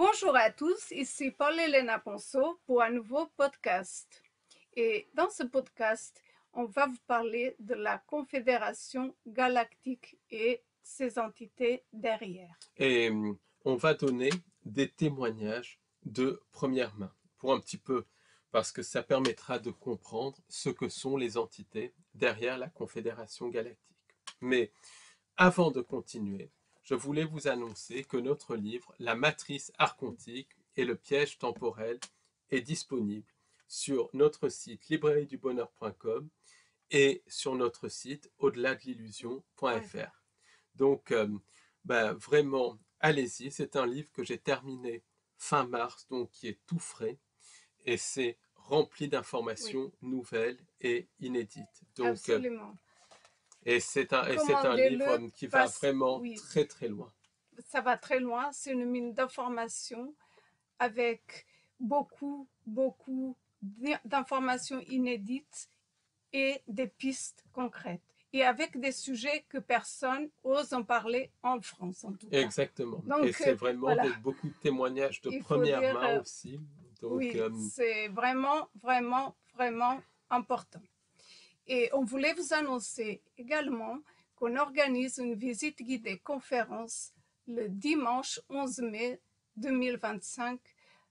Bonjour à tous, ici Paul-Elena Ponceau pour un nouveau podcast. Et dans ce podcast, on va vous parler de la Confédération galactique et ses entités derrière. Et on va donner des témoignages de première main pour un petit peu, parce que ça permettra de comprendre ce que sont les entités derrière la Confédération galactique. Mais avant de continuer, je voulais vous annoncer que notre livre, La matrice archontique et le piège temporel, est disponible sur notre site librairiedubonheur.com et sur notre site au-delà de l'illusion.fr. Donc, vraiment, allez-y. C'est un livre que j'ai terminé fin mars, donc qui est tout frais, et c'est rempli d'informations nouvelles et inédites. Donc, Absolument. Et c'est un livre qui va vraiment très très loin. Ça va très loin, c'est une mine d'informations avec beaucoup d'informations inédites et des pistes concrètes. Et avec des sujets que personne ose en parler en France, en tout cas. Exactement. Donc, et c'est vraiment beaucoup de témoignages de première main aussi. Donc, oui, c'est vraiment important. Et on voulait vous annoncer également qu'on organise une visite guidée conférence le dimanche 11 mai 2025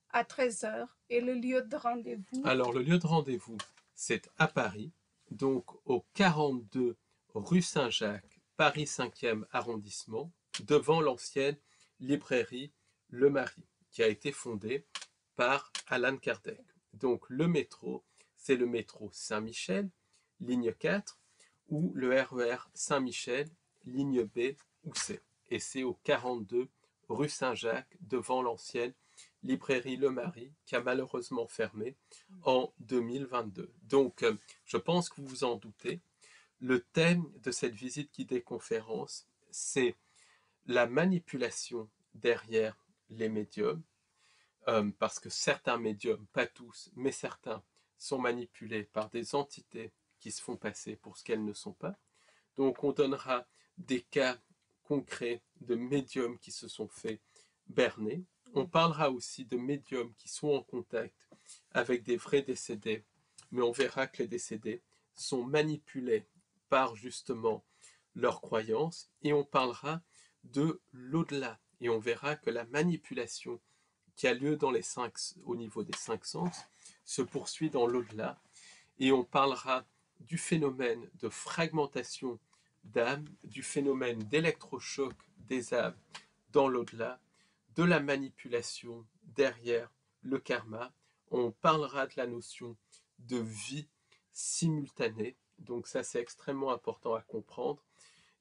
à 13h. Et le lieu de rendez-vous? Alors, le lieu de rendez-vous, c'est à Paris, donc au 42 rue Saint-Jacques, Paris 5e arrondissement, devant l'ancienne librairie Le Marie, qui a été fondée par Allan Kardec. Donc, le métro, c'est le métro Saint-Michel, ligne 4, ou le RER Saint-Michel, ligne B ou C. Et c'est au 42 rue Saint-Jacques, devant l'ancienne librairie Le Marie, qui a malheureusement fermé en 2022. Donc, je pense que vous vous en doutez, le thème de cette visite guidée conférence, c'est la manipulation derrière les médiums, parce que certains médiums, pas tous, mais certains, sont manipulés par des entités qui se font passer pour ce qu'elles ne sont pas. Donc, on donnera des cas concrets de médiums qui se sont fait berner. On parlera aussi de médiums qui sont en contact avec des vrais décédés, mais on verra que les décédés sont manipulés par justement leurs croyances, et on parlera de l'au-delà, et on verra que la manipulation qui a lieu dans au niveau des 5 sens se poursuit dans l'au-delà, et on parlera du phénomène de fragmentation d'âme, du phénomène d'électrochoc des âmes dans l'au-delà, de la manipulation derrière le karma. On parlera de la notion de vie simultanée, donc ça c'est extrêmement important à comprendre,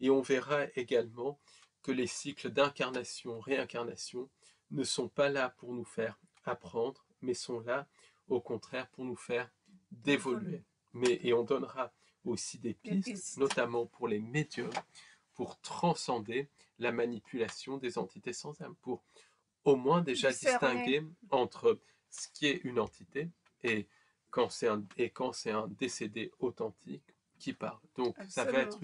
et on verra également que les cycles d'incarnation, réincarnation ne sont pas là pour nous faire apprendre, mais sont là au contraire pour nous faire d'évoluer. Et on donnera aussi des pistes, notamment pour les médiums, pour transcender la manipulation des entités sans âme, pour au moins déjà distinguer entre ce qui est une entité et quand c'est un décédé authentique qui parle. Donc ça va être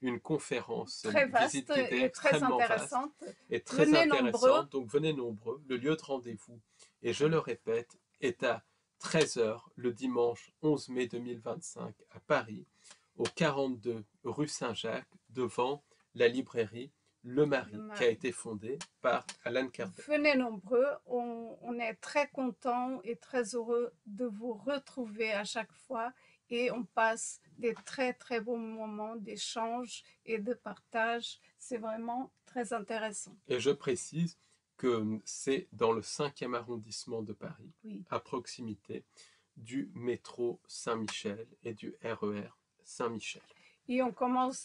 une conférence très vaste et très intéressante. Et très intéressante. Donc venez nombreux. Le lieu de rendez-vous, et je le répète, est à 13h le dimanche 11 mai 2025 à Paris, au 42 rue Saint-Jacques, devant la librairie Le Marie, qui a été fondée par Allan Kardec. Venez nombreux, on est très contents et très heureux de vous retrouver à chaque fois, et on passe des très très bons moments d'échange et de partage. C'est vraiment très intéressant. Et je précise que c'est dans le 5e arrondissement de Paris, à proximité du métro Saint-Michel et du RER Saint-Michel. Et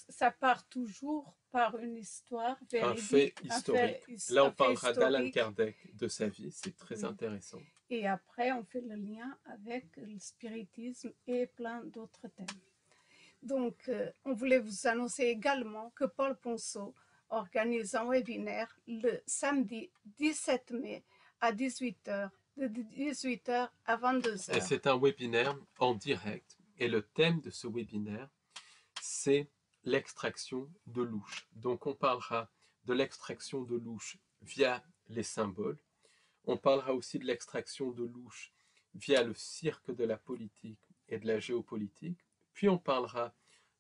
ça part toujours par une histoire véridique. Un fait historique. Là, on parlera d'Allan Kardec, de sa vie, c'est très intéressant. Et après, on fait le lien avec le spiritisme et plein d'autres thèmes. Donc, on voulait vous annoncer également que Paul Ponceau organise un webinaire le samedi 17 mai à 18h, de 18h à 22h. Et c'est un webinaire en direct. Et le thème de ce webinaire, c'est l'extraction de louche. Donc on parlera de l'extraction de louche via les symboles. On parlera aussi de l'extraction de louches via le cirque de la politique et de la géopolitique. Puis on parlera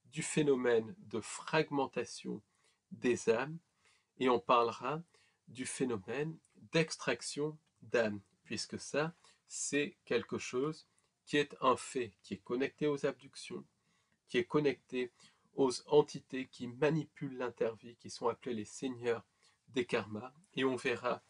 du phénomène de fragmentation des âmes et on parlera du phénomène d'extraction d'âmes, puisque ça, c'est quelque chose qui est un fait, qui est connecté aux abductions, qui est connecté aux entités qui manipulent l'intervie, qui sont appelés les seigneurs des karmas, et on verra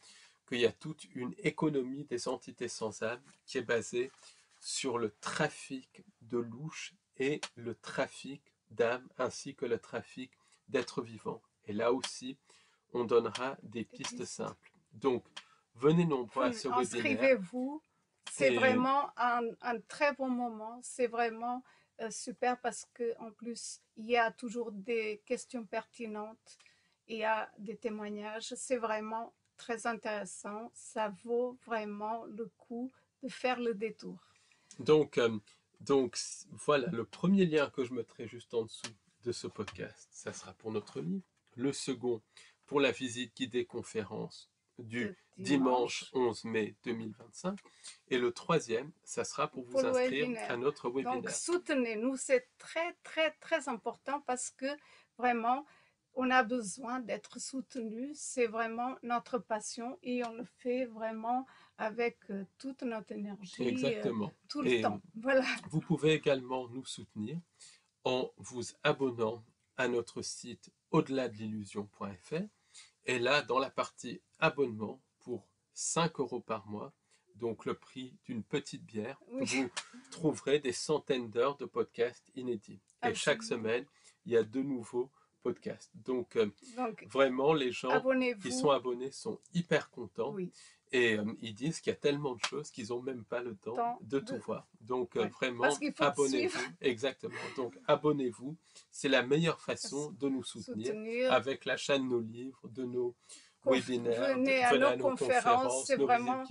qu'il y a toute une économie des entités sans âme qui est basée sur le trafic de louches et le trafic d'âmes, ainsi que le trafic d'êtres vivants. Et là aussi, on donnera des pistes simples. Donc, venez nombreux à ce webinaire. Inscrivez-vous, c'est vraiment un très bon moment, c'est vraiment super parce qu'en plus, il y a toujours des questions pertinentes, il y a des témoignages, c'est vraiment très intéressant, ça vaut vraiment le coup de faire le détour. Donc voilà, le premier lien que je mettrai juste en dessous de ce podcast, ça sera pour notre livre. Le second, pour la visite guidée conférence du dimanche 11 mai 2025. Et le troisième, ça sera pour vous inscrire à notre webinaire. Donc soutenez-nous, c'est très très très important parce que vraiment, on a besoin d'être soutenu, c'est vraiment notre passion et on le fait vraiment avec toute notre énergie. Exactement. Tout le temps. Voilà. Vous pouvez également nous soutenir en vous abonnant à notre site au-delà de l'illusion.fr. Et là, dans la partie abonnement, pour 5 € par mois, donc le prix d'une petite bière, vous trouverez des centaines d'heures de podcasts inédits. Et chaque semaine, il y a de nouveaux podcasts. Donc vraiment, les gens qui sont abonnés sont hyper contents. Et ils disent qu'il y a tellement de choses qu'ils n'ont même pas le temps de tout voir. Donc vraiment, abonnez-vous. Exactement. Donc abonnez-vous. C'est la meilleure façon de nous soutenir avec l'achat de nos livres, de nos webinaires. Venez à nos conférences. C'est vraiment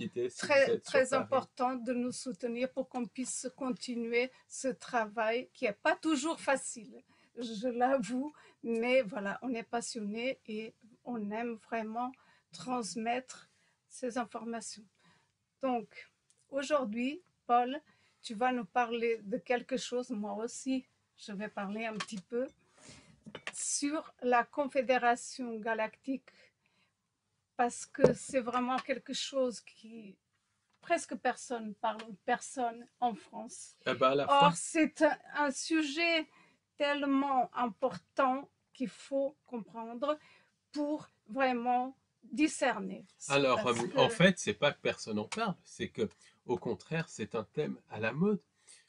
très important de nous soutenir pour qu'on puisse continuer ce travail qui n'est pas toujours facile. Je l'avoue, mais voilà, on est passionné et on aime vraiment transmettre ces informations. Donc, aujourd'hui, Paul, tu vas nous parler de quelque chose, moi aussi, je vais parler un petit peu sur la Confédération Galactique, parce que c'est vraiment quelque chose qui presque personne parle, personne en France. Or, c'est un sujet tellement important qu'il faut comprendre pour vraiment discerner. Alors, en fait, c'est pas que personne en parle, c'est que, au contraire, c'est un thème à la mode.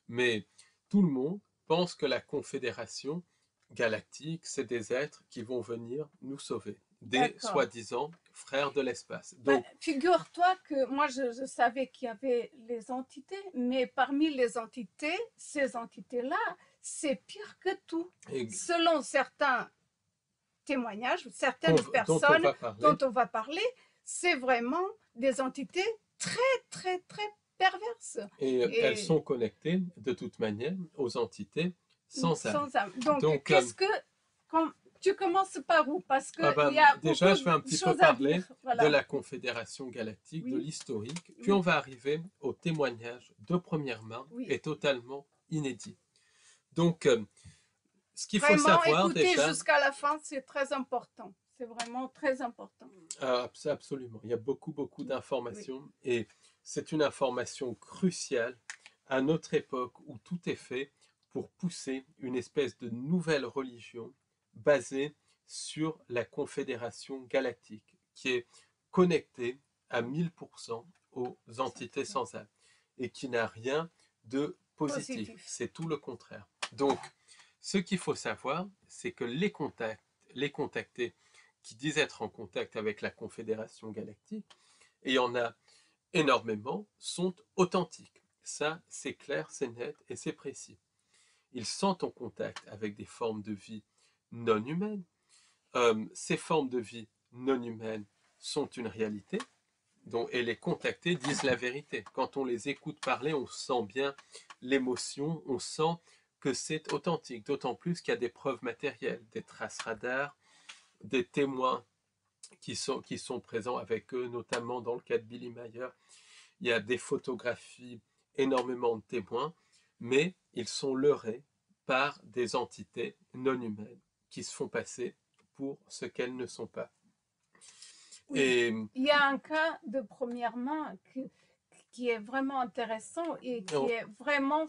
Mais tout le monde pense que la Confédération Galactique, c'est des êtres qui vont venir nous sauver, des soi-disant frères de l'espace. Donc, figure-toi que moi, je savais qu'il y avait les entités, mais parmi les entités, ces entités-là, c'est pire que tout. Selon certains témoignages, certaines personnes dont on va parler, c'est vraiment des entités très, très, très perverses. Et elles sont connectées, de toute manière, aux entités sans âme. Donc qu'est-ce que... Tu commences par où? Parce que déjà, je vais un petit peu parler de la Confédération Galactique, de l'historique, puis on va arriver au témoignage de première main et totalement inédit. Donc, ce qu'il faut savoir écouter déjà... jusqu'à la fin, c'est très important. C'est vraiment très important. Absolument. Il y a beaucoup d'informations et c'est une information cruciale à notre époque où tout est fait pour pousser une espèce de nouvelle religion basée sur la Confédération Galactique qui est connectée à 1000% aux entités sans âme et qui n'a rien de positif. C'est tout le contraire. Donc, ce qu'il faut savoir, c'est que les contactés qui disent être en contact avec la Confédération Galactique, et il y en a énormément, sont authentiques. Ça, c'est clair, c'est net et c'est précis. Ils sont en contact avec des formes de vie non humaines. Ces formes de vie non humaines sont une réalité, et les contactés disent la vérité. Quand on les écoute parler, on sent bien l'émotion, on sent que c'est authentique, d'autant plus qu'il y a des preuves matérielles, des traces radars, des témoins qui sont présents avec eux, notamment dans le cas de Billy Mayer. Il y a des photographies, énormément de témoins, mais ils sont leurrés par des entités non humaines qui se font passer pour ce qu'elles ne sont pas. Oui. Et il y a un cas de première main qui est vraiment intéressant et qui est vraiment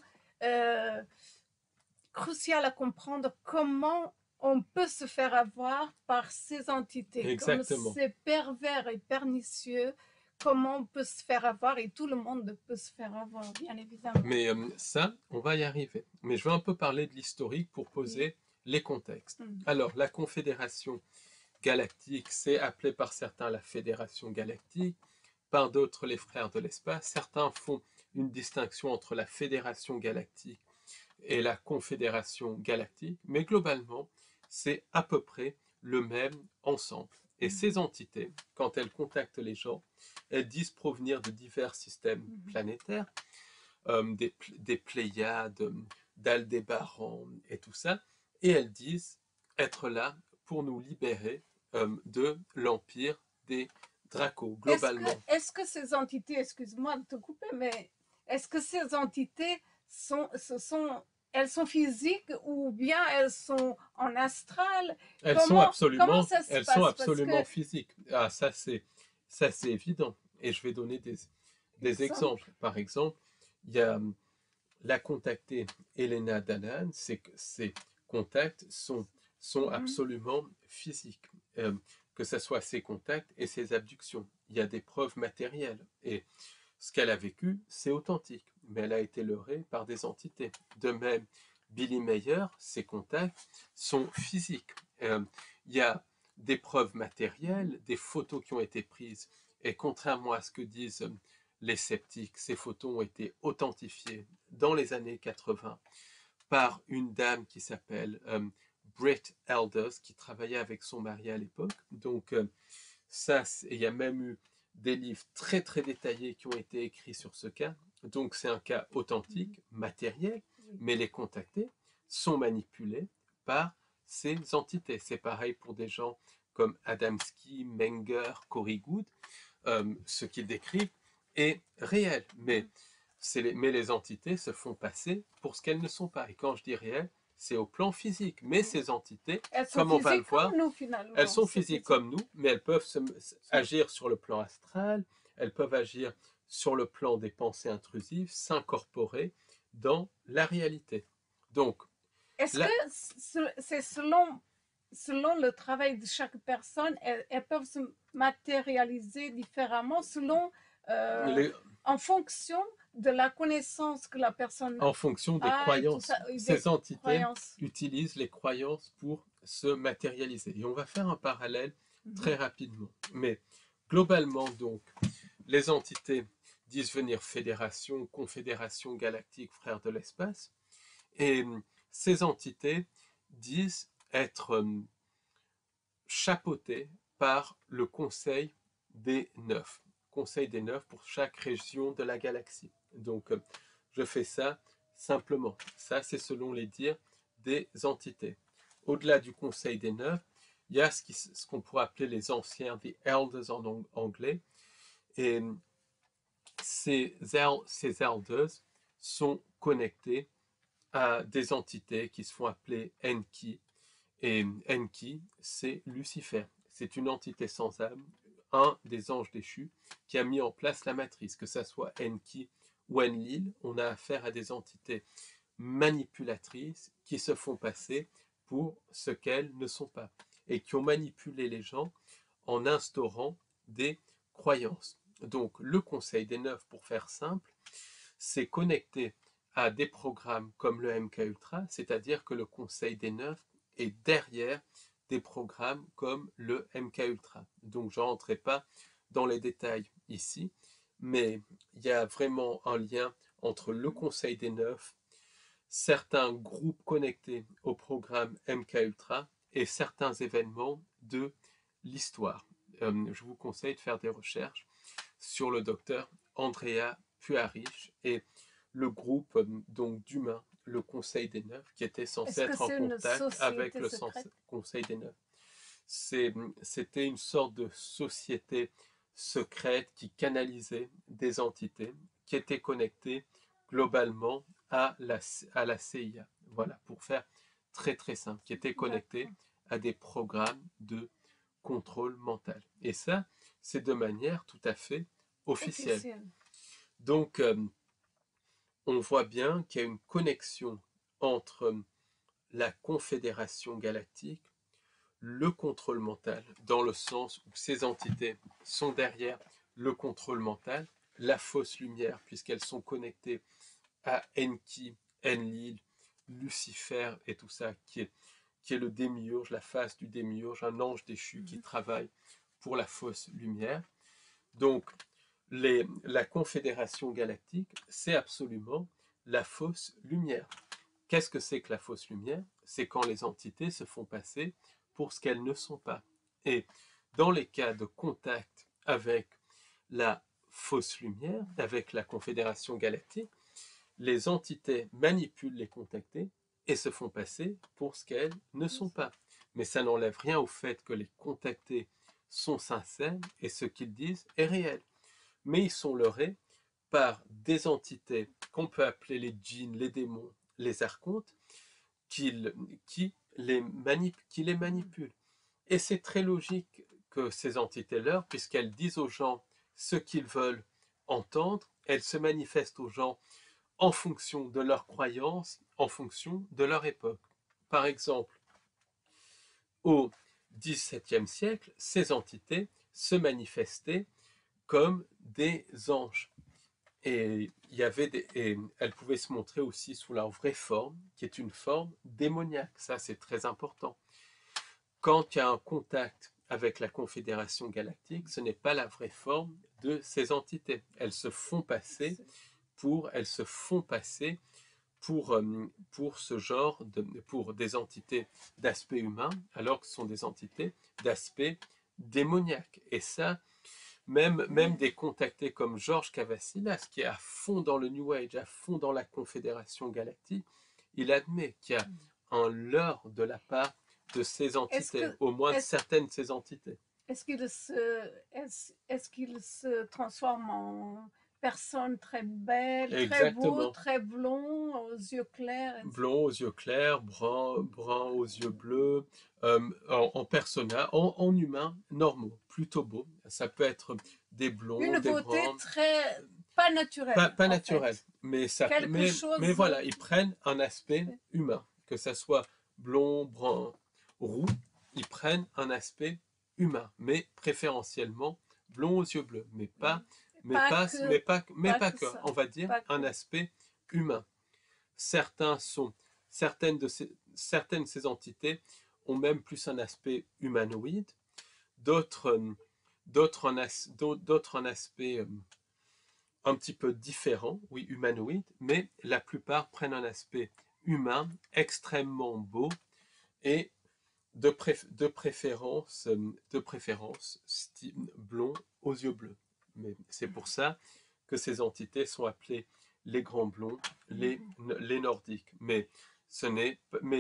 crucial à comprendre comment on peut se faire avoir par ces entités, exactement. comme c'est pervers et pernicieux, comment on peut se faire avoir, et tout le monde peut se faire avoir, bien évidemment. Mais ça, on va y arriver. Mais je vais un peu parler de l'historique pour poser les contextes. Alors, la Confédération galactique, c'est appelé par certains la Fédération galactique, par d'autres les Frères de l'espace. Certains font une distinction entre la Fédération galactique et la Confédération galactique, mais globalement, c'est à peu près le même ensemble. Et ces entités, quand elles contactent les gens, elles disent provenir de divers systèmes planétaires, des Pléiades, d'Aldébaran et tout ça, et elles disent être là pour nous libérer de l'empire des Dracos, globalement. Est-ce que ces entités, excuse-moi de te couper, mais est-ce que ces entités elles sont physiques ou bien elles sont en astral? Elles sont absolument Que... physiques. Ah, ça c'est évident. Et je vais donner des exemples. Par exemple, il y a la contactée Elena Danaan, ces contacts sont absolument physiques. Que ce soit ses contacts et ses abductions. Il y a des preuves matérielles. Et ce qu'elle a vécu, c'est authentique. Mais elle a été leurrée par des entités. De même, Billy Mayer, ses contacts sont physiques. Il y a des preuves matérielles, des photos qui ont été prises. Et contrairement à ce que disent les sceptiques, ces photos ont été authentifiées dans les années 80 par une dame qui s'appelle Britt Elders, qui travaillait avec son mari à l'époque. Donc ça, il y a même eu des livres très très détaillés qui ont été écrits sur ce cas. Donc c'est un cas authentique, matériel, mais les contactés sont manipulés par ces entités. C'est pareil pour des gens comme Adamski, Menger, Corey Goode. Ce qu'ils décrivent est réel, mais les entités se font passer pour ce qu'elles ne sont pas. Et quand je dis réel, c'est au plan physique. Mais ces entités, comme on va le voir, elles sont physiques comme nous, mais elles peuvent agir sur le plan astral, elles peuvent agir sur le plan des pensées intrusives, s'incorporer dans la réalité. Donc, est-ce que c'est selon le travail de chaque personne, elles peuvent se matérialiser différemment selon, en fonction de la connaissance que la personne en fonction des croyances. Ces entités utilisent les croyances pour se matérialiser. Et on va faire un parallèle très rapidement. Mais globalement, donc, les entités disent venir fédération, confédération galactique, frères de l'espace. Et ces entités disent être chapeautées par le Conseil des Neuf. Conseil des Neuf pour chaque région de la galaxie. Donc, je fais ça simplement. Ça, c'est selon les dires des entités. Au-delà du Conseil des Neuf, il y a ce qu'on pourrait appeler les anciens, des elders en anglais. Et ces elders sont connectés à des entités qui se font appeler Enki. Et Enki, c'est Lucifer. C'est une entité sans âme, un des anges déchus, qui a mis en place la matrice. Que ça soit Enki ou Enlil, on a affaire à des entités manipulatrices qui se font passer pour ce qu'elles ne sont pas et qui ont manipulé les gens en instaurant des croyances. Donc le Conseil des Neuf, pour faire simple, c'est connecté à des programmes comme le MK Ultra, c'est-à-dire que le Conseil des Neuf est derrière des programmes comme le MK Ultra. Donc je ne rentrerai pas dans les détails ici, mais il y a vraiment un lien entre le Conseil des Neuf, certains groupes connectés au programme MK Ultra et certains événements de l'histoire. Je vous conseille de faire des recherches sur le docteur Andrea Puarich et le groupe donc d'humains, le Conseil des Neuf, qui était censé être en contact avec le Conseil des Neuf. C'était une sorte de société secrète qui canalisait des entités qui étaient connectées globalement à la CIA. Voilà, pour faire très très simple, qui étaient connectées à des programmes de contrôle mental. Et ça, c'est de manière tout à fait officielle. Donc, on voit bien qu'il y a une connexion entre la Confédération galactique, le contrôle mental, dans le sens où ces entités sont derrière le contrôle mental, la fausse lumière, puisqu'elles sont connectées à Enki, Enlil, Lucifer et tout ça, qui est le démiurge, la face du démiurge, un ange déchu qui travaille pour la fausse lumière. Donc, la Confédération galactique, c'est absolument la fausse lumière. Qu'est-ce que c'est que la fausse lumière? C'est quand les entités se font passer pour ce qu'elles ne sont pas. Et dans les cas de contact avec la fausse lumière, avec la Confédération galactique, les entités manipulent les contactés et se font passer pour ce qu'elles ne sont pas. Mais ça n'enlève rien au fait que les contactés sont sincères et ce qu'ils disent est réel. Mais ils sont leurrés par des entités qu'on peut appeler les djinns, les démons, les archontes, qui les manipulent. Et c'est très logique que ces entités leurrent, puisqu'elles disent aux gens ce qu'ils veulent entendre, elles se manifestent aux gens en fonction de leurs croyances, en fonction de leur époque. Par exemple, au XVIIe siècle, ces entités se manifestaient comme des anges. Et elles pouvaient se montrer aussi sous leur vraie forme, qui est une forme démoniaque. Ça, c'est très important. Quand il y a un contact avec la Confédération galactique, ce n'est pas la vraie forme de ces entités. Elles se font passer pour pour des entités d'aspect humain, alors que ce sont des entités d'aspect démoniaque. Et ça, même des contactés comme Georges Cavassilas, qui est à fond dans le New Age, à fond dans la Confédération galactique, il admet qu'il y a un leurre de la part de ces entités, au moins de certaines de ces entités. Est-ce qu'il se transforme en personne très belle, très beau, très blond, aux yeux clairs? Blond aux yeux clairs, brun aux yeux bleus, en personnage, en humain, normaux, plutôt beaux. Ça peut être des blonds, une des beauté bruns. très pas naturelle. Pas naturelle, mais voilà, ils prennent un aspect humain, que ça soit blond, brun, roux, ils prennent un aspect humain, mais préférentiellement blond aux yeux bleus, mais pas que, on va dire un aspect humain. Certaines de ces entités ont même plus un aspect humanoïde, d'autres un aspect un petit peu différent, oui, humanoïde, mais la plupart prennent un aspect humain extrêmement beau et de préférence blond aux yeux bleus. Mais c'est pour ça que ces entités sont appelées les grands blonds, les nordiques. Mais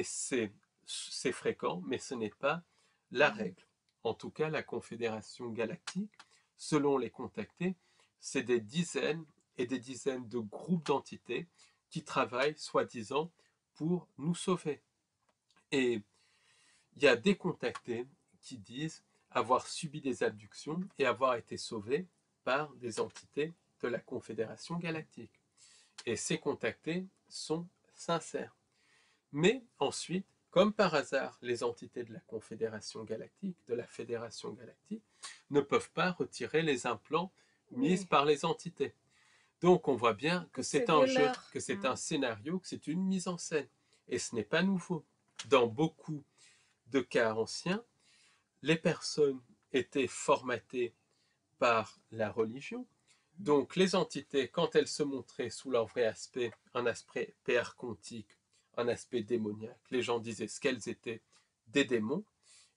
c'est fréquent, mais ce n'est pas la règle. En tout cas, la Confédération galactique, selon les contactés, c'est des dizaines et des dizaines de groupes d'entités qui travaillent, soi-disant, pour nous sauver. Et il y a des contactés qui disent avoir subi des abductions et avoir été sauvés par des entités de la Confédération galactique. Et ces contactés sont sincères. Mais ensuite, comme par hasard, les entités de la Confédération galactique, de la Fédération galactique, ne peuvent pas retirer les implants mis par les entités. Donc on voit bien que c'est un jeu, que c'est un scénario, que c'est une mise en scène. Et ce n'est pas nouveau. Dans beaucoup de cas anciens, les personnes étaient formatées par la religion. Donc les entités, quand elles se montraient sous leur vrai aspect, un aspect archontique, un aspect démoniaque, les gens disaient ce qu'elles étaient, des démons.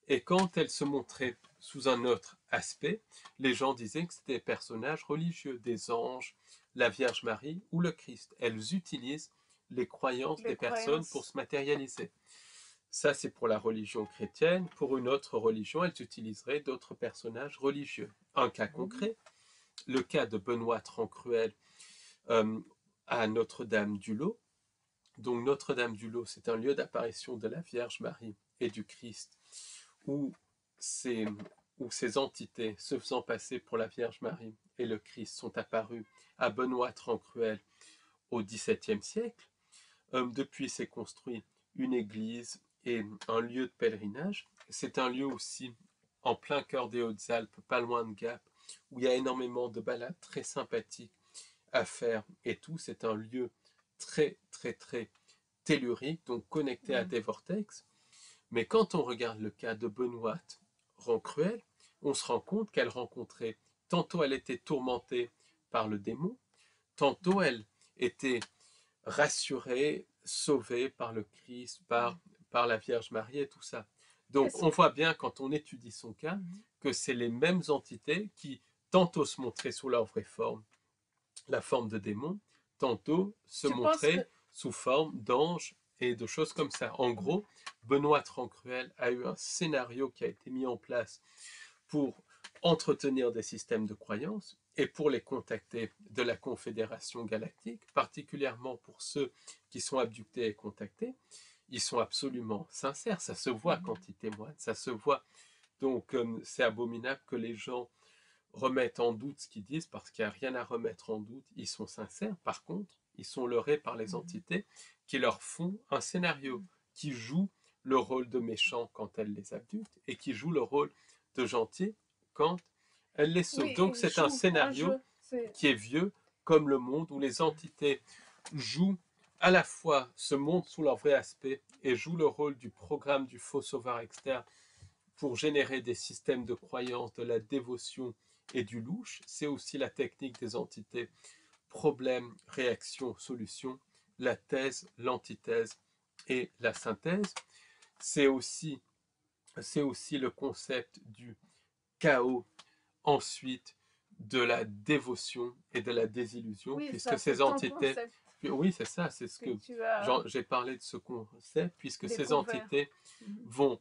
Et quand elles se montraient sous un autre aspect, les gens disaient que c'était des personnages religieux, des anges, la Vierge Marie ou le Christ. Elles utilisent les croyances des personnes pour se matérialiser. Ça, c'est pour la religion chrétienne. Pour une autre religion, elles utiliseraient d'autres personnages religieux. Un cas concret, le cas de Benoît Trancruel à Notre-Dame-du-Lot. Donc Notre-Dame-du-Lot, c'est un lieu d'apparition de la Vierge Marie et du Christ, où ces entités se faisant passer pour la Vierge Marie et le Christ sont apparues à Benoît Trancruel au XVIIe siècle. Depuis, s'est construit une église et un lieu de pèlerinage. C'est un lieu aussi en plein cœur des Hautes-Alpes, pas loin de Gap, où il y a énormément de balades très sympathiques à faire et tout. C'est un lieu très, très, très tellurique, donc connecté à des vortex. Mais quand on regarde le cas de Benoît Trancruel, on se rend compte qu'elle rencontrait, tantôt elle était tourmentée par le démon, tantôt elle était rassurée, sauvée par le Christ, par la Vierge Marie et tout ça. Donc on voit bien quand on étudie son cas que c'est les mêmes entités qui tantôt se montraient sous leur vraie forme, la forme de démon, tantôt se montraient sous forme d'ange et de choses comme ça. En gros, Benoît Trancruel a eu un scénario qui a été mis en place pour entretenir des systèmes de croyances et pour les contacter de la Confédération Galactique, particulièrement pour ceux qui sont abductés et contactés. Ils sont absolument sincères, ça se voit quand ils témoignent, ça se voit. Donc c'est abominable que les gens remettent en doute ce qu'ils disent parce qu'il n'y a rien à remettre en doute, ils sont sincères. Par contre, ils sont leurrés par les entités qui leur font un scénario, qui jouent le rôle de méchants quand elles les abductent et qui jouent le rôle de gentils quand elles les sauvent. Donc c'est un scénario qui est vieux comme le monde où les entités jouent à la fois, se montrent sous leur vrai aspect et jouent le rôle du programme du faux sauveur externe pour générer des systèmes de croyance, de la dévotion et du louche. C'est aussi la technique des entités problème, réaction, solution, la thèse, l'antithèse et la synthèse. C'est aussi le concept du chaos, ensuite de la dévotion et de la désillusion, puisque ces entités... Oui, c'est ça, c'est ce que j'ai parlé de ce concept, puisque ces entités vont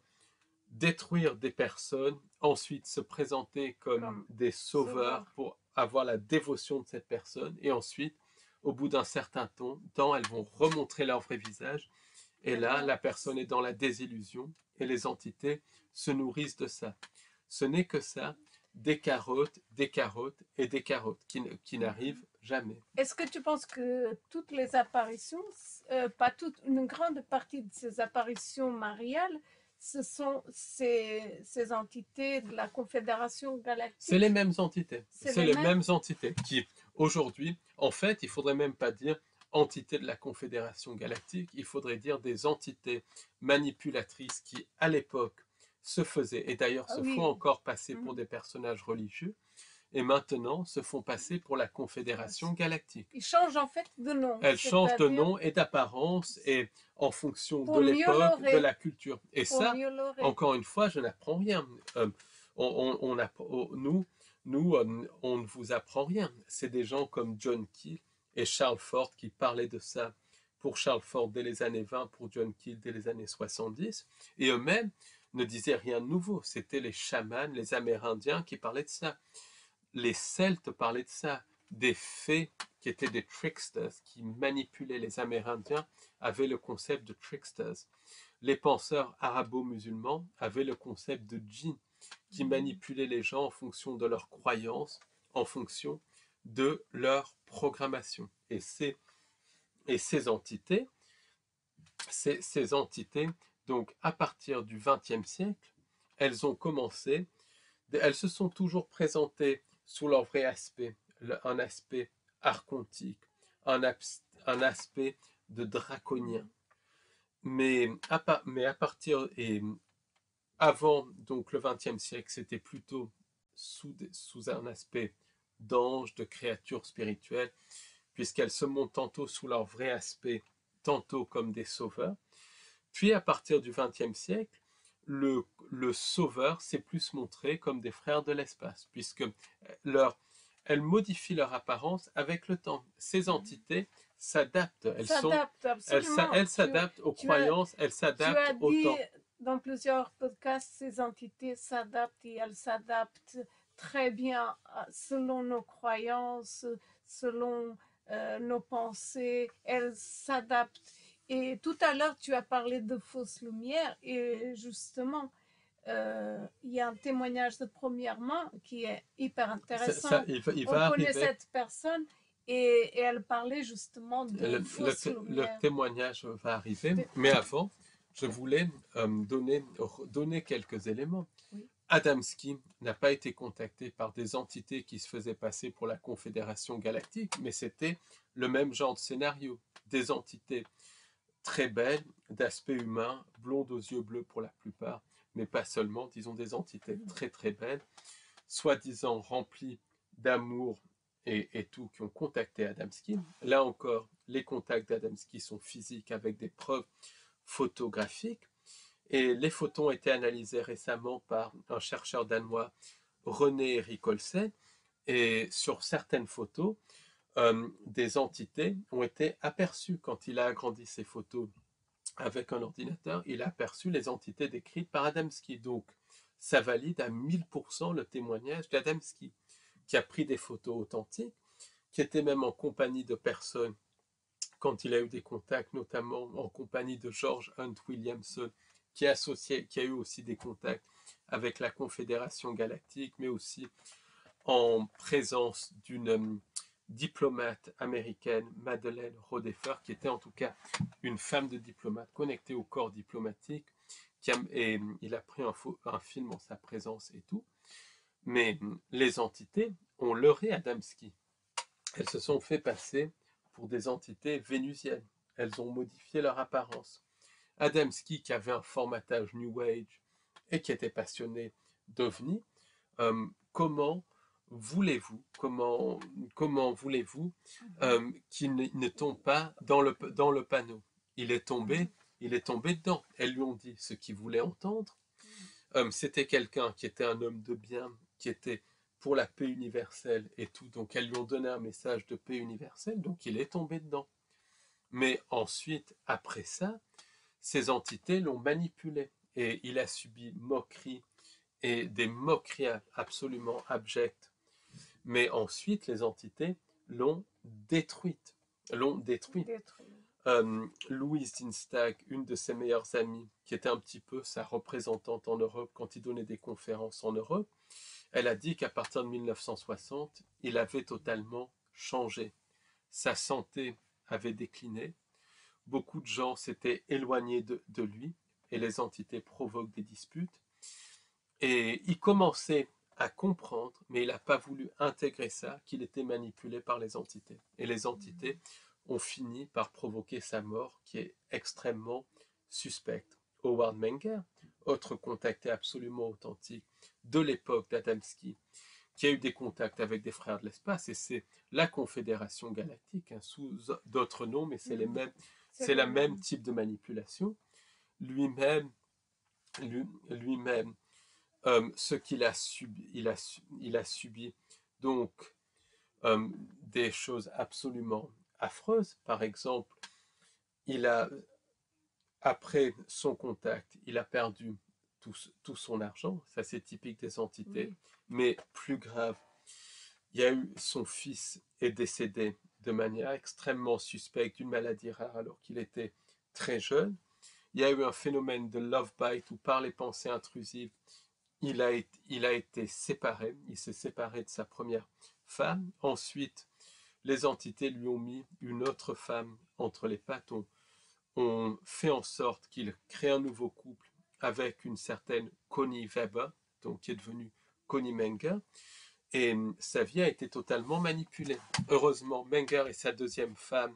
détruire des personnes, ensuite se présenter comme des sauveurs pour avoir la dévotion de cette personne, et ensuite, au bout d'un certain temps, elles vont remontrer leur vrai visage, et là, la personne est dans la désillusion, et les entités se nourrissent de ça. Ce n'est que ça, des carottes et des carottes, qui n'arrivent jamais. Est-ce que tu penses que toutes les apparitions, pas toutes, une grande partie de ces apparitions mariales, ce sont ces entités de la Confédération Galactique? C'est les mêmes entités. C'est les mêmes entités qui, aujourd'hui, en fait, il ne faudrait même pas dire entités de la Confédération Galactique, il faudrait dire des entités manipulatrices qui, à l'époque, se faisaient, et d'ailleurs se font encore passer pour des personnages religieux, et maintenant se font passer pour la Confédération Galactique. Ils changent en fait de nom. Elles changent de nom et d'apparence et en fonction de l'époque, de la culture. Et ça, encore une fois, je n'apprends rien. Nous, on ne vous apprend rien. C'est des gens comme John Keel et Charles Fort qui parlaient de ça pour Charles Fort dès les années 20, pour John Keel dès les années 70. Et eux-mêmes ne disaient rien de nouveau. C'était les chamans, les Amérindiens qui parlaient de ça. Les Celtes parlaient de ça, des fées qui étaient des tricksters, qui manipulaient les Amérindiens, avaient le concept de tricksters. Les penseurs arabo-musulmans avaient le concept de djinns, qui manipulaient les gens en fonction de leurs croyances, en fonction de leur programmation. Et ces entités, donc à partir du XXe siècle, elles ont commencé, elles se sont toujours présentées sous leur vrai aspect, un aspect archontique, un aspect de draconien. Mais à partir, et avant donc le XXe siècle, c'était plutôt sous un aspect d'ange, de créatures spirituelles, puisqu'elles se montrent tantôt sous leur vrai aspect, tantôt comme des sauveurs. Puis à partir du XXe siècle, le sauveur s'est plus montré comme des frères de l'espace, puisque elles modifient leur apparence avec le temps. Ces entités s'adaptent. S'adapte, absolument. Elles s'adaptent aux Tu as, croyances, elles tu as s'adaptent au dit temps. dans plusieurs podcasts, ces entités s'adaptent et elles s'adaptent très bien selon nos croyances, selon nos pensées. Elles s'adaptent. Et tout à l'heure, tu as parlé de fausses lumières et justement, il y a un témoignage de première main qui est hyper intéressant. Il On va connaît arriver. cette personne et elle parlait justement de fausses Le lumières. témoignage va arriver, mais avant, je voulais donner quelques éléments. Oui. Adamski n'a pas été contacté par des entités qui se faisaient passer pour la Confédération Galactique, mais c'était le même genre de scénario. Des entités très belles, d'aspect humain, blondes aux yeux bleus pour la plupart, mais pas seulement, disons des entités très très belles, soi-disant remplies d'amour et tout, qui ont contacté Adamski. Là encore, les contacts d'Adamski sont physiques avec des preuves photographiques. Et les photos ont été analysées récemment par un chercheur danois, René Erik Olsen. Et sur certaines photos, des entités ont été aperçues. Quand il a agrandi ces photos avec un ordinateur, il a aperçu les entités décrites par Adamski. Donc, ça valide à 1000% le témoignage d'Adamski, qui a pris des photos authentiques, qui était même en compagnie de personnes quand il a eu des contacts, notamment en compagnie de George Hunt Williamson, qui a eu aussi des contacts avec la Confédération Galactique, mais aussi en présence d'une diplomate américaine, Madeleine Rodeffer, qui était en tout cas une femme de diplomate connectée au corps diplomatique, et il a pris un film en sa présence et tout. Mais les entités ont leurré Adamski. Elles se sont fait passer pour des entités vénusiennes. Elles ont modifié leur apparence. Adamski, qui avait un formatage New Age et qui était passionné d'OVNI, comment voulez-vous qu'il ne tombe pas dans le panneau? Il est tombé dedans. Elles lui ont dit ce qu'il voulait entendre. C'était quelqu'un qui était un homme de bien, qui était pour la paix universelle et tout. Donc elles lui ont donné un message de paix universelle, donc il est tombé dedans. Mais ensuite, après ça, ces entités l'ont manipulé et il a subi moqueries et des moqueries absolument abjectes. Mais ensuite, les entités l'ont détruite. Louise Dinstag, une de ses meilleures amies, qui était un petit peu sa représentante en Europe quand il donnait des conférences en Europe, elle a dit qu'à partir de 1960, il avait totalement changé. Sa santé avait décliné, beaucoup de gens s'étaient éloignés de lui, et les entités provoquent des disputes. Et il commençait à comprendre, mais il n'a pas voulu intégrer ça, qu'il était manipulé par les entités. Et les entités ont fini par provoquer sa mort, qui est extrêmement suspecte. Howard Menger, autre contacté absolument authentique de l'époque d'Adamski, qui a eu des contacts avec des frères de l'espace, et c'est la Confédération Galactique, sous d'autres noms, mais c'est le même type de manipulation. Lui-même, ce qu'il a subi, il a subi donc des choses absolument affreuses. Par exemple, après son contact, il a perdu tout son argent. Ça, c'est typique des entités. Oui. Mais plus grave, son fils est décédé de manière extrêmement suspecte d'une maladie rare alors qu'il était très jeune. Il y a eu un phénomène de love bite où par les pensées intrusives, il a été séparé. Il s'est séparé de sa première femme. Ensuite, les entités lui ont mis une autre femme entre les pattes. On fait en sorte qu'il crée un nouveau couple avec une certaine Connie Weber, donc qui est devenue Connie Menger. Et sa vie a été totalement manipulée. Heureusement, Menger et sa deuxième femme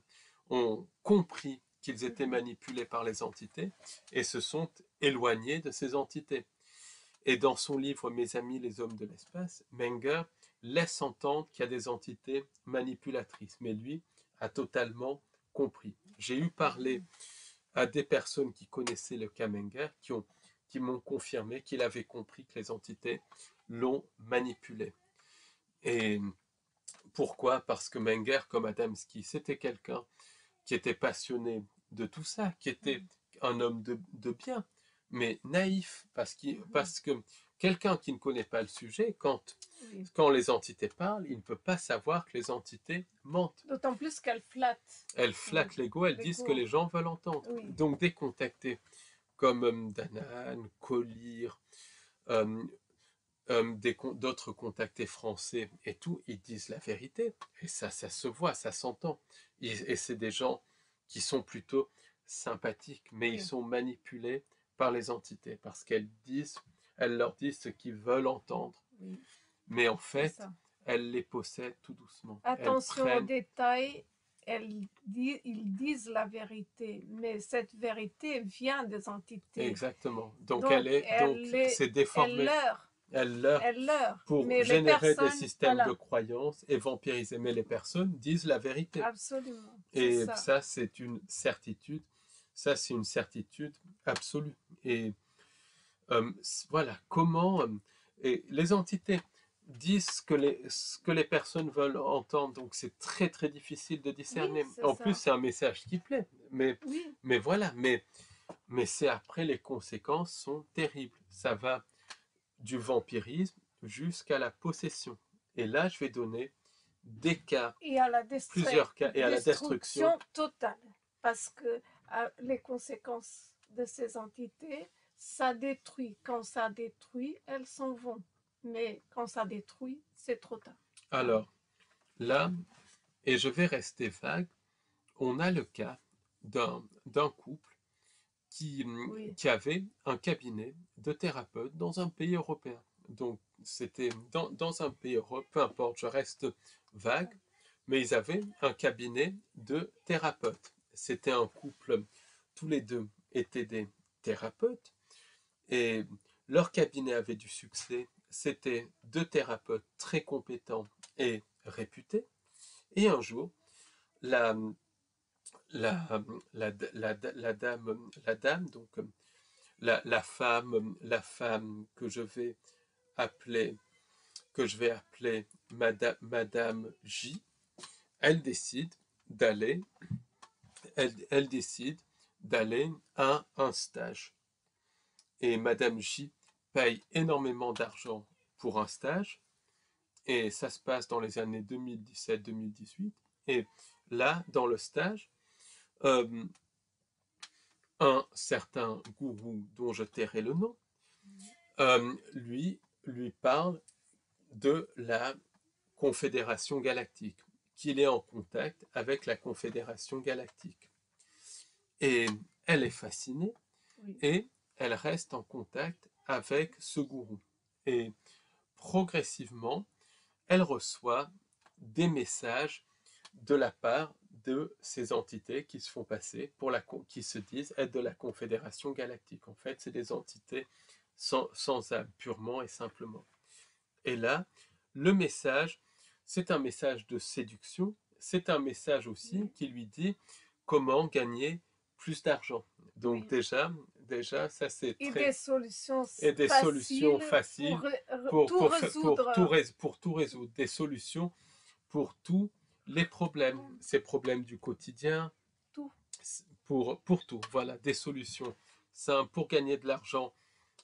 ont compris qu'ils étaient manipulés par les entités et se sont éloignés de ces entités. Et dans son livre « Mes amis, les hommes de l'espace », Menger laisse entendre qu'il y a des entités manipulatrices, mais lui a totalement compris. J'ai eu parlé à des personnes qui connaissaient le cas Menger, qui m'ont confirmé qu'il avait compris que les entités l'ont manipulé. Et pourquoi? Parce que Menger, comme Adamski, c'était quelqu'un qui était passionné de tout ça, qui était un homme de bien, mais naïf, parce que quelqu'un qui ne connaît pas le sujet, Oui. quand les entités parlent, il ne peut pas savoir que les entités mentent. D'autant plus qu'elles flattent. Elles flattent l'ego, elles disent ce que les gens veulent entendre. Oui. Donc des contactés comme Danan, Collir, d'autres contactés français et tout, ils disent la vérité. Et ça se voit, ça s'entend. Et c'est des gens qui sont plutôt sympathiques, mais Oui. ils sont manipulés par les entités parce elles leur disent ce qu'ils veulent entendre. Oui. Mais en fait, elles les possèdent tout doucement. Attention aux détails, ils disent la vérité, mais cette vérité vient des entités. Exactement. Donc c'est déformé. Elle leurre pour générer des systèmes de croyances et vampiriser. Mais les personnes disent la vérité. Absolument. Et ça, c'est une certitude. Ça, c'est une certitude absolue. Et voilà, comment... et les entités disent ce que les personnes veulent entendre. Donc, c'est très, très difficile de discerner. Oui, en plus, c'est un message qui plaît. Mais voilà, mais c'est après, les conséquences sont terribles. Ça va du vampirisme jusqu'à la possession. Et là, je vais donner des cas, plusieurs cas, et à la destruction totale. Parce que les conséquences de ces entités, ça détruit. Quand ça détruit, elles s'en vont. Mais quand ça détruit, c'est trop tard. Alors, là, et je vais rester vague, on a le cas d'un couple qui avait un cabinet de thérapeute dans un pays européen. Donc, c'était dans un pays européen, peu importe, je reste vague, mais ils avaient un cabinet de thérapeutes. C'était un couple, tous les deux étaient des thérapeutes, et leur cabinet avait du succès. C'était deux thérapeutes très compétents et réputés. Et un jour, la dame, donc la femme que je vais appeler Madame J, elle décide d'aller à un stage. Et Madame J paye énormément d'argent pour un stage, et ça se passe dans les années 2017-2018. Et là, dans le stage, un certain gourou dont je tairai le nom, lui parle de la Confédération Galactique, qu'il est en contact avec la Confédération Galactique. Et elle est fascinée, et elle reste en contact avec ce gourou. Et progressivement, elle reçoit des messages de la part de ces entités qui se font passer qui se disent être de la Confédération Galactique. En fait, c'est des entités sans âme, purement et simplement. Et là, le message, c'est un message de séduction, c'est un message aussi qui lui dit comment gagner plus d'argent. Donc déjà, ça c'est très... Et des solutions faciles pour tout résoudre. Des solutions pour tous les problèmes, ces problèmes du quotidien, pour tout. Voilà, des solutions simples pour gagner de l'argent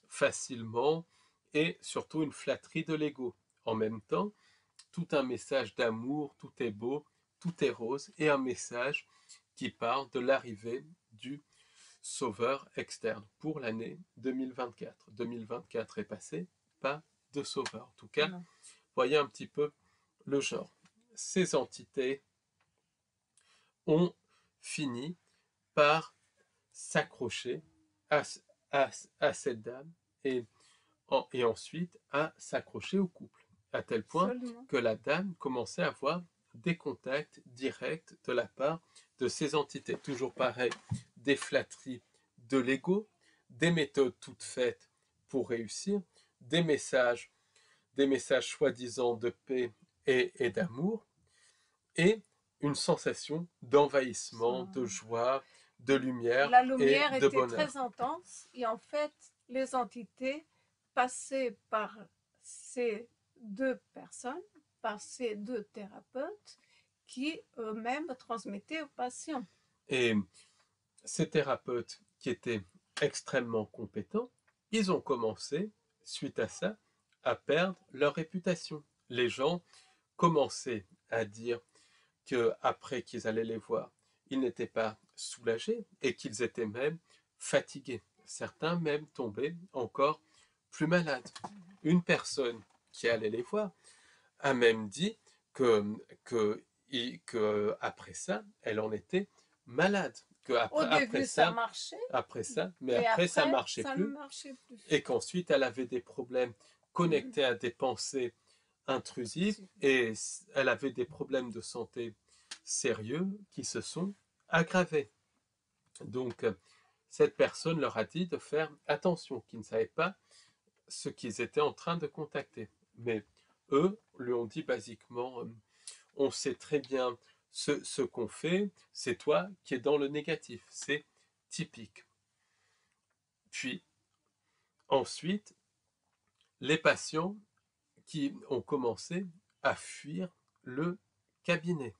facilement, et surtout une flatterie de l'ego. En même temps, tout un message d'amour, tout est beau, tout est rose, et un message qui parle de l'arrivée du sauveur externe pour l'année 2024. 2024 est passé, pas de sauveur. En tout cas, voyez un petit peu le genre. Ces entités ont fini par s'accrocher à cette dame, et ensuite à s'accrocher au couple, à tel point que la dame commençait à avoir des contacts directs de la part de ces entités. Toujours pareil, des flatteries de l'ego, des méthodes toutes faites pour réussir, des messages soi-disant de paix et d'amour, et une sensation d'envahissement, de joie, de lumière, la lumière et de était bonheur. Très intense, et en fait, les entités passaient par ces deux personnes, par ces deux thérapeutes, qui eux-mêmes transmettaient aux patients. Et ces thérapeutes qui étaient extrêmement compétents, ils ont commencé, suite à ça, à perdre leur réputation. Les gens commençaient à dire qu'après qu'ils allaient les voir, ils n'étaient pas soulagés et qu'ils étaient même fatigués. Certains même tombaient encore plus malades. Une personne qui allait les voir a même dit que après ça, elle en était malade. Au début, ça marchait, Mais et après, ça après, marchait ça ne plus. marchait plus. Et qu'ensuite, elle avait des problèmes connectés à des pensées intrusives et elle avait des problèmes de santé sérieux qui se sont aggravés. Donc, cette personne leur a dit de faire attention, qu'ils ne savaient pas ce qu'ils étaient en train de contacter. Mais eux lui ont dit basiquement, on sait très bien ce qu'on fait, c'est toi qui es dans le négatif, c'est typique. Puis, ensuite, les patients qui ont commencé à fuir le cabinet.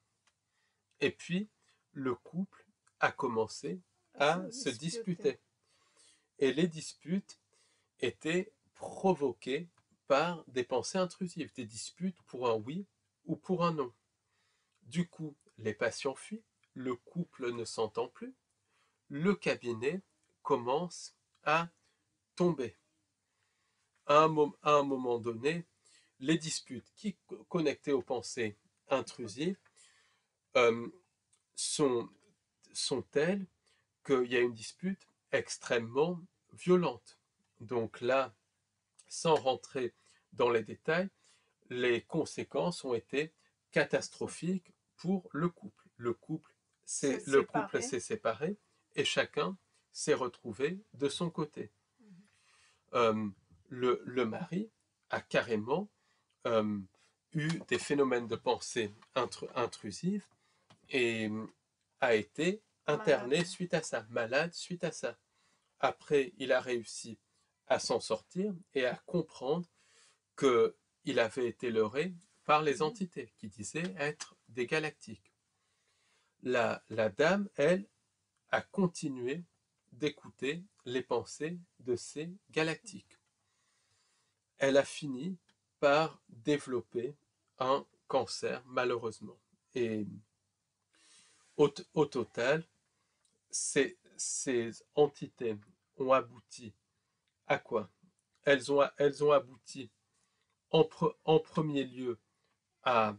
Et puis, le couple a commencé à se disputer. Et les disputes étaient provoquées par des pensées intrusives, des disputes pour un oui ou pour un non. Du coup, les patients fuient, le couple ne s'entend plus, le cabinet commence à tomber. À un moment donné, les disputes qui connectées aux pensées intrusives sont telles qu'il y a une dispute extrêmement violente. Donc là, sans rentrer dans les détails, les conséquences ont été catastrophiques pour le couple. Le couple s'est séparé et chacun s'est retrouvé de son côté. Le mari a carrément eu des phénomènes de pensée intrusives et a été interné suite à ça, malade suite à ça. Après, il a réussi à s'en sortir et à comprendre qu'il avait été leurré par les entités qui disaient être des galactiques. La dame, elle, a continué d'écouter les pensées de ces galactiques. Elle a fini par développer un cancer, malheureusement. Et au total, ces entités ont abouti à quoi? Elles ont abouti en premier lieu à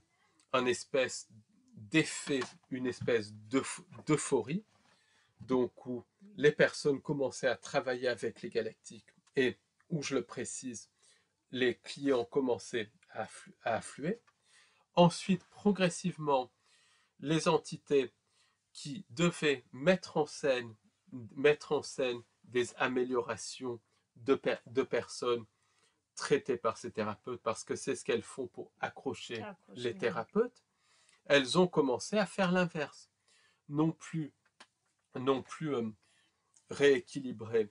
une espèce d'effet, une espèce d'euphorie, donc où les personnes commençaient à travailler avec les galactiques et où, je le précise, les clients commençaient à affluer. Ensuite, progressivement, les entités qui devaient mettre en scène des améliorations de personnes traitées par ces thérapeutes, parce que c'est ce qu'elles font pour accrocher les thérapeutes, elles ont commencé à faire l'inverse. Non plus rééquilibrer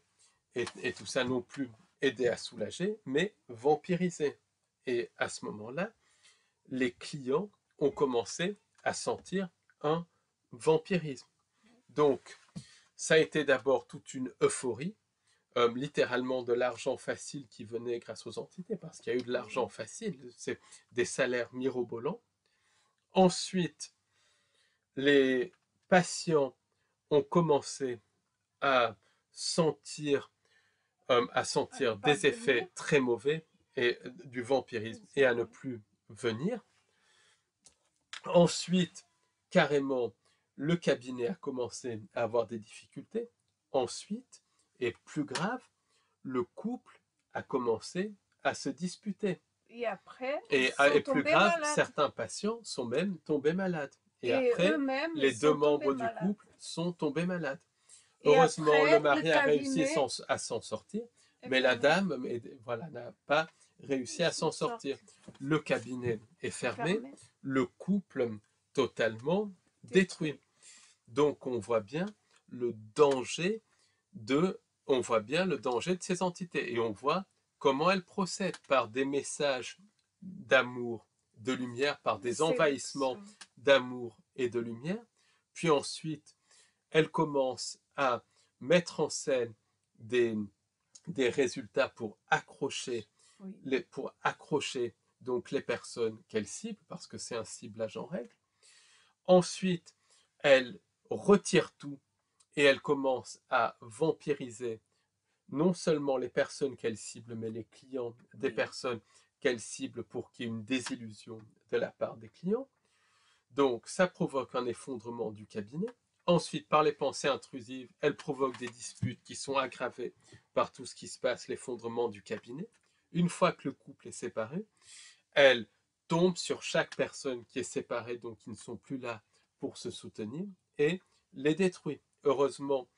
et tout ça, non plus aider à soulager, mais vampiriser. Et à ce moment-là, les clients ont commencé à sentir un vampirisme. Donc, ça a été d'abord toute une euphorie, littéralement de l'argent facile qui venait grâce aux entités, parce qu'il y a eu de l'argent facile, c'est des salaires mirobolants. Ensuite, les patients ont commencé à sentir des effets très mauvais et du vampirisme et à ne plus venir. Ensuite, carrément, le cabinet a commencé à avoir des difficultés. Ensuite, et plus grave, le couple a commencé à se disputer. Et après, et plus grave, certains patients sont même tombés malades. Et après, les deux membres du couple sont tombés malades. Heureusement, après, le mari a réussi à s'en sortir, mais la dame n'a pas réussi à s'en sortir. Le cabinet est fermé, le couple totalement détruit. Donc on voit bien le danger de ces entités et on voit comment elles procèdent par des messages d'amour, de lumière, par des envahissements d'amour et de lumière, puis ensuite elle commence à mettre en scène des, des résultats Oui. pour accrocher donc les personnes qu'elle cible, parce que c'est un ciblage en règle. Ensuite, elle retire tout et elle commence à vampiriser non seulement les personnes qu'elle cible, mais les clients des Oui. personnes qu'elle cible pour qu'il y ait une désillusion de la part des clients. Donc, ça provoque un effondrement du cabinet. Ensuite, par les pensées intrusives, elle provoque des disputes qui sont aggravées par tout ce qui se passe, l'effondrement du cabinet. Une fois que le couple est séparé, elle tombe sur chaque personne qui est séparée, donc qui ne sont plus là pour se soutenir, et les détruit. Heureusement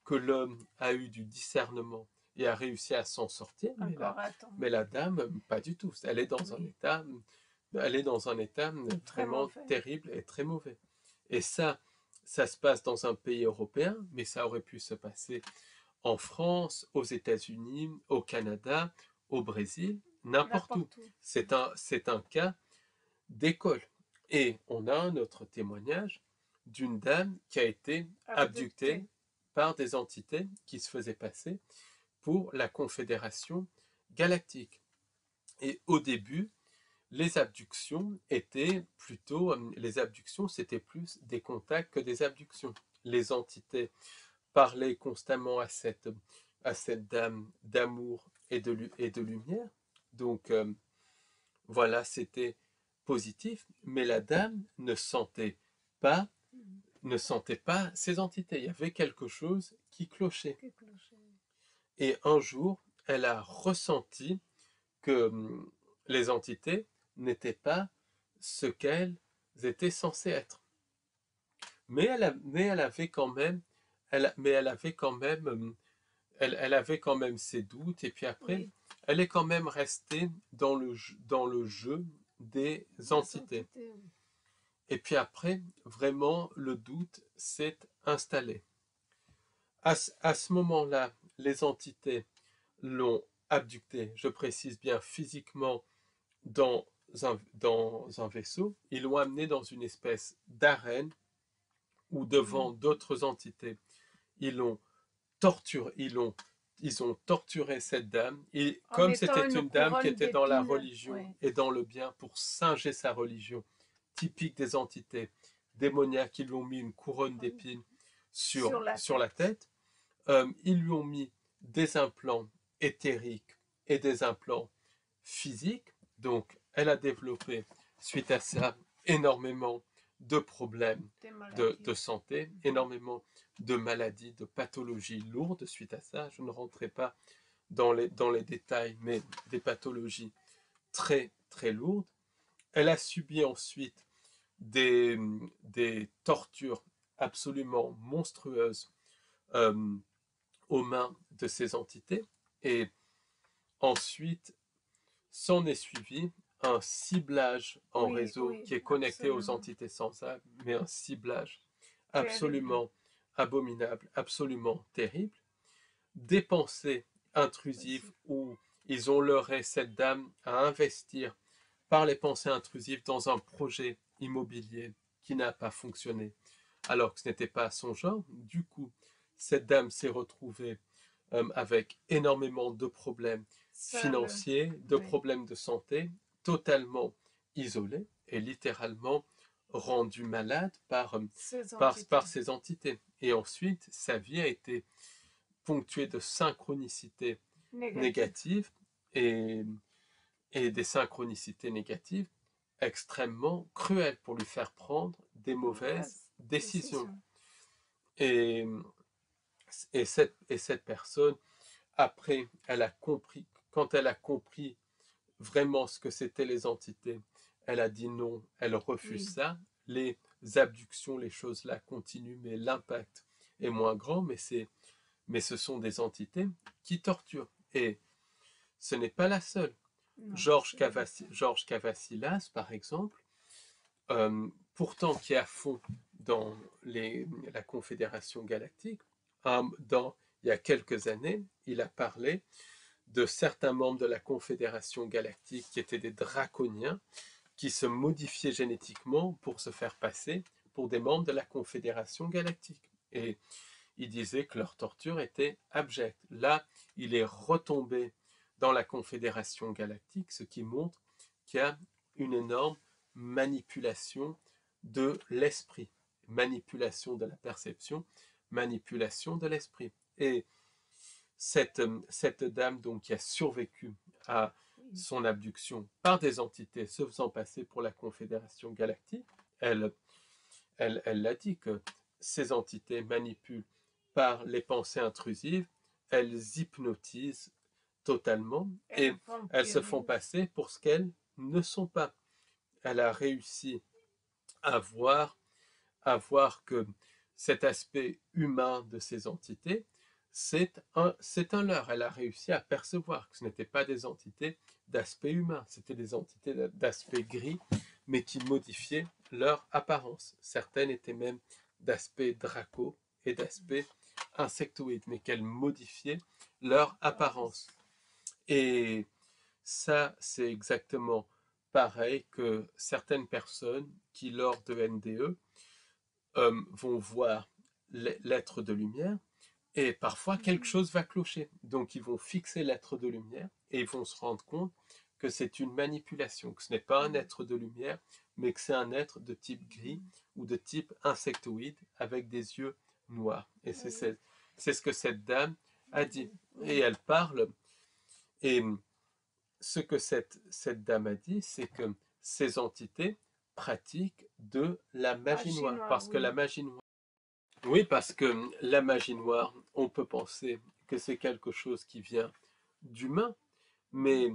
que l'homme a eu du discernement et a réussi à s'en sortir, Encore à temps. mais la dame, pas du tout. Elle est dans un Oui. état, elle est dans un état Très vraiment mauvais. terrible et très mauvais. Et ça se passe dans un pays européen, mais ça aurait pu se passer en France, aux États-Unis, au Canada, au Brésil, n'importe où. N'importe où. C'est un cas d'école. Et on a un autre témoignage d'une dame qui a été abductée Abducté. par des entités qui se faisaient passer pour la Confédération galactique. Et au début, les abductions c'était plus des contacts que des abductions. Les entités parlaient constamment à cette dame d'amour et de lumière. Donc voilà, c'était positif, mais la dame pas, ne sentait pas ces entités. Il y avait quelque chose qui clochait. Et un jour, elle a ressenti que les entités n'étaient pas ce qu'elles étaient censées être. Mais elle avait quand même, elle avait quand même, elle avait quand même ses doutes. Et puis après, Oui. elle est quand même restée dans le jeu des entités. Oui. Et puis après, vraiment, le doute s'est installé. À ce moment-là, les entités l'ont abducté, je précise bien physiquement, dans un vaisseau. Ils l'ont amené dans une espèce d'arène où devant d'autres entités, ils l'ont torturé, ils ont torturé cette dame. Et En comme mettant c'était une une dame qui couronne était dans la d'épines. religion Oui. et dans le bien pour singer sa religion, typique des entités démoniaques, ils lui ont mis une couronne d'épines Sur la sur la tête. tête. Ils lui ont mis des implants éthériques et des implants physiques. Donc, elle a développé, suite à ça, énormément de problèmes Des maladies. de santé, énormément de maladies, de pathologies lourdes suite à ça. Je ne rentrerai pas dans les détails, mais des pathologies très, très lourdes. Elle a subi ensuite des, des tortures absolument monstrueuses euh, aux mains de ces entités. Et ensuite, s'en est suivi un ciblage en Oui, réseau oui, qui est connecté aux absolument. entités sans âme, mais un ciblage Terrible. absolument abominable, absolument terrible. Des pensées intrusives Aussi. où ils ont leurré cette dame à investir par les pensées intrusives dans un projet immobilier qui n'a pas fonctionné, alors que ce n'était pas son genre. Du coup, cette dame s'est retrouvée avec énormément de problèmes Seul. financiers, de Oui. problèmes de santé, totalement isolée et littéralement rendue malade Ces entités. ces entités. Et ensuite, sa vie a été ponctuée de synchronicités Négatif. négatives et, et des synchronicités négatives extrêmement cruelles pour lui faire prendre des mauvaises Mauvaise décisions. décision. Et, et cette personne, après, quand elle a compris vraiment ce que c'étaient les entités, elle a dit non, elle refuse Oui. ça. Les abductions, les choses là continuent, mais l'impact est moins grand, mais ce sont des entités qui torturent. Et ce n'est pas la seule. Non. Georges Cavassilas, par exemple, pourtant qui est à fond dans la Confédération galactique, il y a quelques années, il a parlé de certains membres de la Confédération galactique qui étaient des draconiens, qui se modifiaient génétiquement pour se faire passer pour des membres de la Confédération galactique. Et il disait que leur torture était abjecte. Là, il est retombé dans la Confédération galactique, ce qui montre qu'il y a une énorme manipulation de l'esprit, manipulation de la perception, manipulation de l'esprit. Et cette dame donc, qui a survécu à son abduction par des entités se faisant passer pour la Confédération galactique, elle l'a dit que ces entités manipulent par les pensées intrusives, elles hypnotisent totalement et elles se font passer pour ce qu'elles ne sont pas. Elle a réussi à voir que cet aspect humain de ces entités, c'est un leurre. Elle a réussi à percevoir que ce n'étaient pas des entités d'aspect humain, c'était des entités d'aspect gris, mais qui modifiaient leur apparence. Certaines étaient même d'aspect draco et d'aspect insectoïde, mais qu'elles modifiaient leur apparence. Et ça, c'est exactement pareil que certaines personnes qui, lors de NDE, vont voir l'être de lumière et parfois quelque chose va clocher. Donc ils vont fixer l'être de lumière et ils vont se rendre compte que c'est une manipulation, que ce n'est pas un être de lumière, mais que c'est un être de type gris ou de type insectoïde avec des yeux noirs. Et c'est ce que cette dame a dit. Et elle parle, et ce que cette dame a dit, c'est que ces entités pratiquent de la magie noire. Parce que la magie noire, oui, parce que la magie noire, on peut penser que c'est quelque chose qui vient d'humains, mais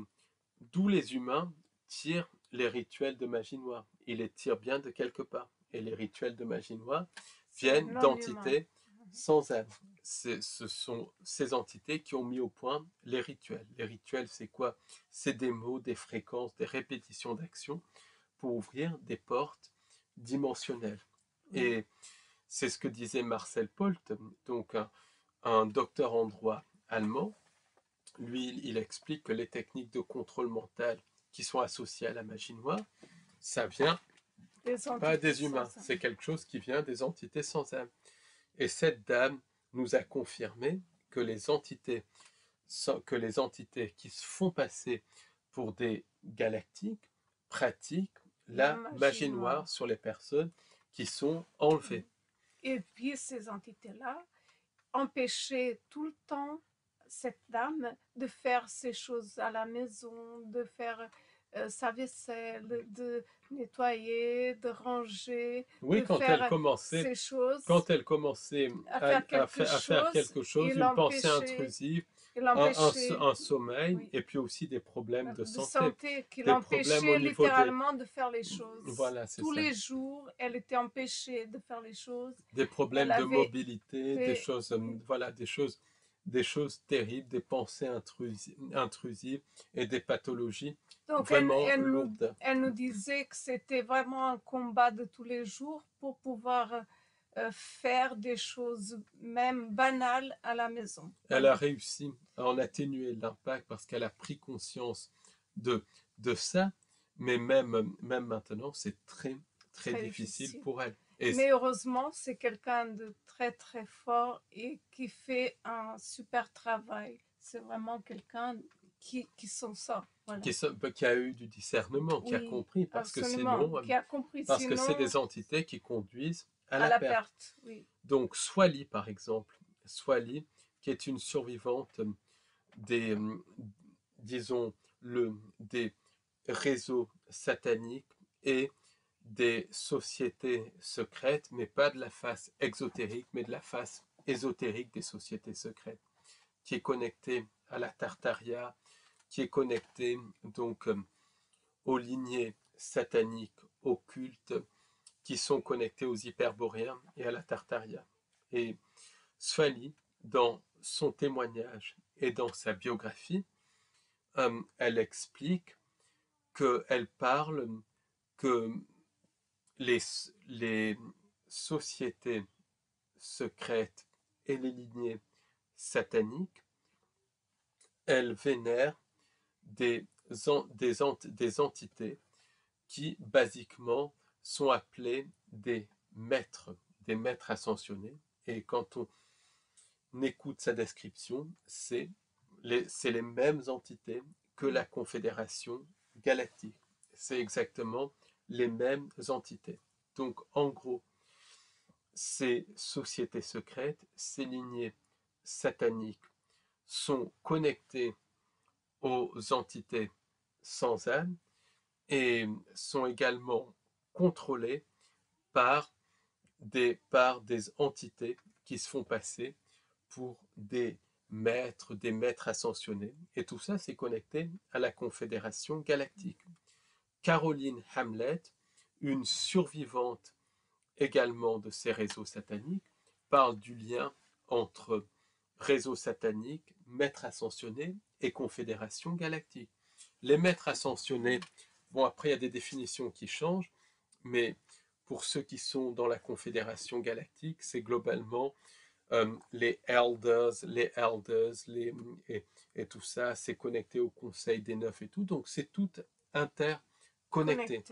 d'où les humains tirent les rituels de magie noire. Ils les tirent bien de quelque part. Et les rituels de magie noire viennent d'entités sans âme. Ce sont ces entités qui ont mis au point les rituels. Les rituels, c'est quoi? C'est des mots, des fréquences, des répétitions d'actions pour ouvrir des portes dimensionnelles. Et c'est ce que disait Marcel Polt, donc un docteur en droit allemand. Lui, il explique que les techniques de contrôle mental qui sont associées à la magie noire, ça vient pas des humains, c'est quelque chose qui vient des entités sans âme. Et cette dame nous a confirmé que les entités qui se font passer pour des galactiques pratiquent la magie noire sur les personnes qui sont enlevées. Et puis ces entités-là empêchaient tout le temps cette dame de faire ses choses à la maison, de faire sa vaisselle, de nettoyer, de ranger, oui, de faire ses choses. Quand elle commençait à faire quelque chose, une pensée intrusive, un sommeil, oui. Et puis aussi des problèmes de santé qui l'empêchaient littéralement de faire les choses. Voilà, tous les jours, elle était empêchée de faire les choses. Des problèmes de mobilité, des choses, voilà, des choses terribles, des pensées intrusives et des pathologies vraiment lourdes. Elle nous disait que c'était vraiment un combat de tous les jours pour pouvoir faire des choses même banales à la maison. Elle a réussi à en atténuer l'impact parce qu'elle a pris conscience de ça, mais même maintenant, c'est très difficile pour elle. Mais heureusement, c'est quelqu'un de très très fort et qui fait un super travail. C'est vraiment quelqu'un qui s'en sort. Voilà. Qui a eu du discernement, qui a compris, parce que sinon, c'est des entités qui conduisent à la perte. Oui. Donc Swali, par exemple, Swali, qui est une survivante des, disons, des réseaux sataniques et des sociétés secrètes, mais pas de la face exotérique, mais de la face ésotérique des sociétés secrètes, qui est connectée à la Tartaria, qui est connectée donc aux lignées sataniques occultes qui sont connectées aux hyperboréens et à la Tartaria. Et Swali, dans son témoignage et dans sa biographie, elle explique qu'elle parle que les sociétés secrètes et les lignées sataniques, elles vénèrent des entités qui, basiquement, sont appelées des maîtres ascensionnés Et quand on écoute sa description, c'est les mêmes entités que la Confédération galactique. C'est exactement les mêmes entités. Donc, en gros, ces sociétés secrètes, ces lignées sataniques sont connectées aux entités sans âme et sont également contrôlées par des entités qui se font passer pour des maîtres ascensionnés. Et tout ça, c'est connecté à la Confédération galactique. Caroline Hamlet, une survivante également de ces réseaux sataniques, parle du lien entre réseau satanique, maîtres ascensionnés et Confédération galactique. Les maîtres ascensionnés, bon après il y a des définitions qui changent, mais pour ceux qui sont dans la Confédération galactique, c'est globalement les elders, et tout ça, c'est connecté au Conseil des Neuf et tout, donc c'est tout interconnecté.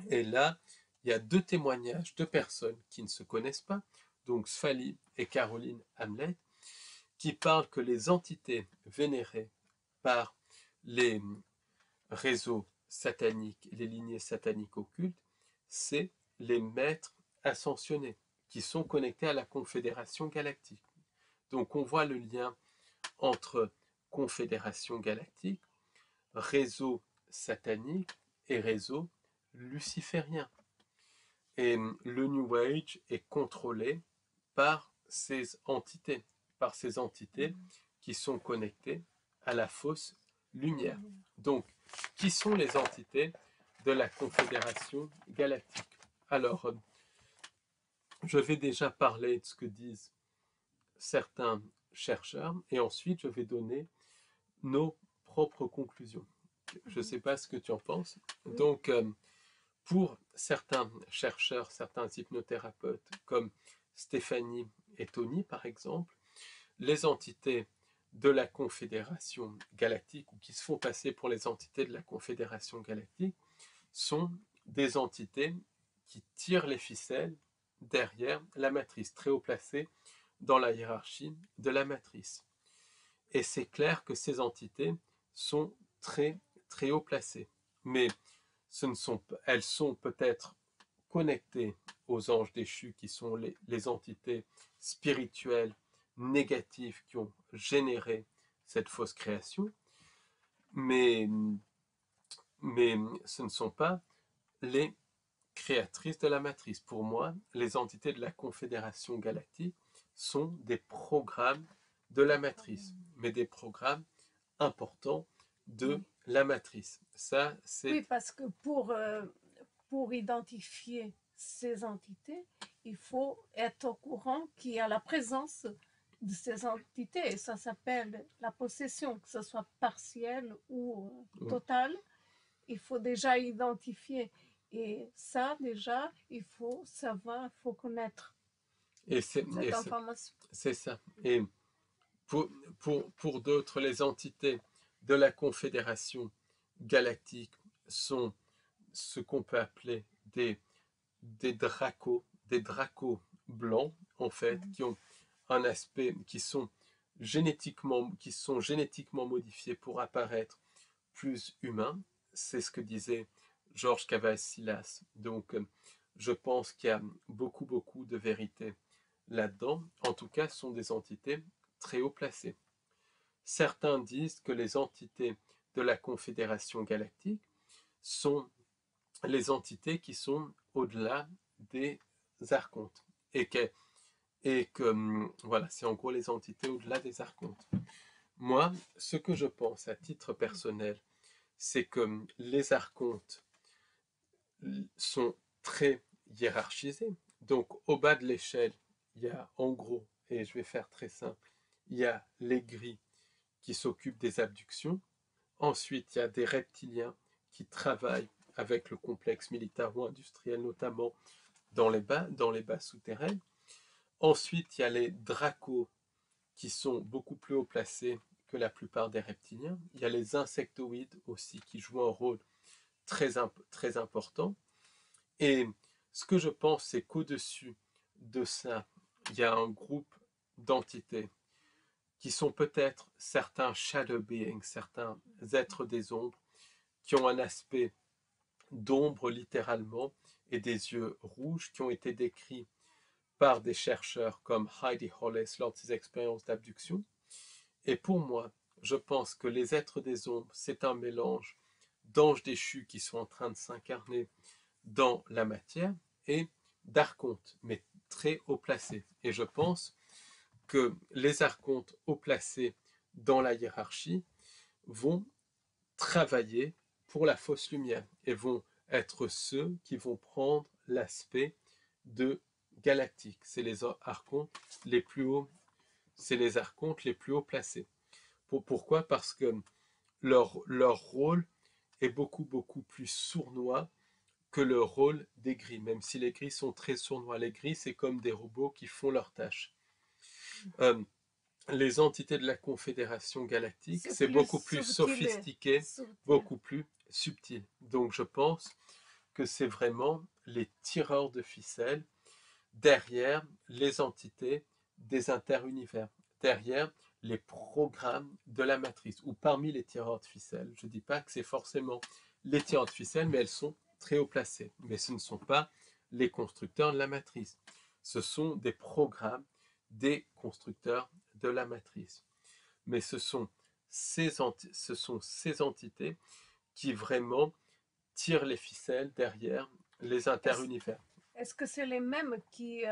Et là, il y a deux témoignages de personnes qui ne se connaissent pas, donc Sfali et Caroline Hamlet, qui parlent que les entités vénérées par les réseaux sataniques, les lignées sataniques occultes, c'est les maîtres ascensionnés qui sont connectés à la Confédération galactique. Donc on voit le lien entre Confédération galactique, réseau satanique et réseau luciférien. Et le New Age est contrôlé par ces entités qui sont connectées à la fausse lumière. Donc, qui sont les entités de la Confédération galactique? Alors, je vais déjà parler de ce que disent certains chercheurs et ensuite je vais donner nos propres conclusions. Je ne sais pas ce que tu en penses. Donc, pour certains chercheurs, certains hypnothérapeutes comme Stéphanie et Tony par exemple, les entités de la Confédération galactique ou qui se font passer pour les entités de la Confédération galactique sont des entités qui tirent les ficelles derrière la matrice, très haut placées dans la hiérarchie de la matrice. Et c'est clair que ces entités sont très très haut placées, mais elles sont peut-être connectées aux anges déchus qui sont les entités spirituelles négatives qui ont généré cette fausse création, mais ce ne sont pas les créatrices de la matrice. Pour moi, les entités de la Confédération galactique sont des programmes de la matrice, mais des programmes importants de la matrice. Ça, c'est... Oui, parce que pour identifier ces entités, il faut être au courant qu'il y a la présence de ces entités. Et ça s'appelle la possession, que ce soit partielle ou totale. Il faut déjà identifier. Et ça, déjà, il faut savoir, il faut connaître cette information. C'est ça. Et pour d'autres, les entités de la Confédération galactique sont ce qu'on peut appeler des dracos blancs, en fait, qui ont un aspect, qui sont génétiquement modifiés pour apparaître plus humains. C'est ce que disait Georges Cavassilas. Donc, je pense qu'il y a beaucoup de vérité là-dedans. En tout cas, ce sont des entités très haut placées. Certains disent que les entités de la Confédération galactique sont les entités qui sont au-delà des archontes. Et que voilà, c'est en gros les entités au-delà des archontes. Moi, ce que je pense à titre personnel, c'est que les archontes sont très hiérarchisés. Donc, au bas de l'échelle, il y a en gros, et je vais faire très simple, il y a les gris qui s'occupent des abductions. Ensuite, il y a des reptiliens qui travaillent avec le complexe militaro-industriel, notamment dans les bas souterraines. Ensuite, il y a les dracos qui sont beaucoup plus haut placés que la plupart des reptiliens. Il y a les insectoïdes aussi qui jouent un rôle très important. Et ce que je pense, c'est qu'au-dessus de ça, il y a un groupe d'entités qui sont peut-être certains shadow beings, certains êtres des ombres, qui ont un aspect d'ombre littéralement et des yeux rouges, qui ont été décrits par des chercheurs comme Heidi Hollis lors de ses expériences d'abduction. Et pour moi, je pense que les êtres des ombres, c'est un mélange d'anges déchus qui sont en train de s'incarner dans la matière et d'archontes, mais très haut placés. Et je pense que les archontes haut placés dans la hiérarchie vont travailler pour la fausse lumière et vont être ceux qui vont prendre l'aspect de galactique. C'est les archontes les plus hauts, c'est les archontes les plus haut placés. Pourquoi? Parce que leur rôle est beaucoup plus sournois que le rôle des gris, même si les gris sont très sournois. Les gris, c'est comme des robots qui font leurs tâches. Les entités de la Confédération galactique, c'est beaucoup plus sophistiqué, beaucoup plus subtil. Donc je pense que c'est vraiment les tireurs de ficelles derrière les entités des interunivers, derrière les programmes de la matrice, ou parmi les tireurs de ficelles. Je ne dis pas que c'est forcément les tireurs de ficelles, mais elles sont très haut placées. Mais ce ne sont pas les constructeurs de la matrice. Ce sont des programmes des constructeurs de la matrice. Mais ce sont ces entités qui vraiment tirent les ficelles derrière les interunivers. Est-ce que c'est les mêmes qui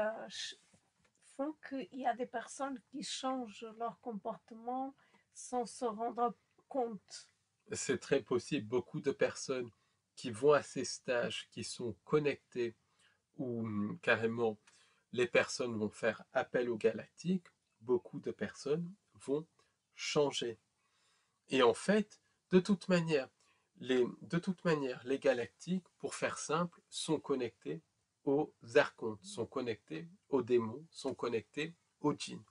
font qu'il y a des personnes qui changent leur comportement sans se rendre compte? C'est très possible. Beaucoup de personnes qui vont à ces stages, qui sont connectées, ou carrément les personnes vont faire appel aux galactiques, beaucoup de personnes vont changer. Et en fait, de toute manière, les galactiques, pour faire simple, sont connectés aux archontes, sont connectés aux démons, sont connectés aux djinns.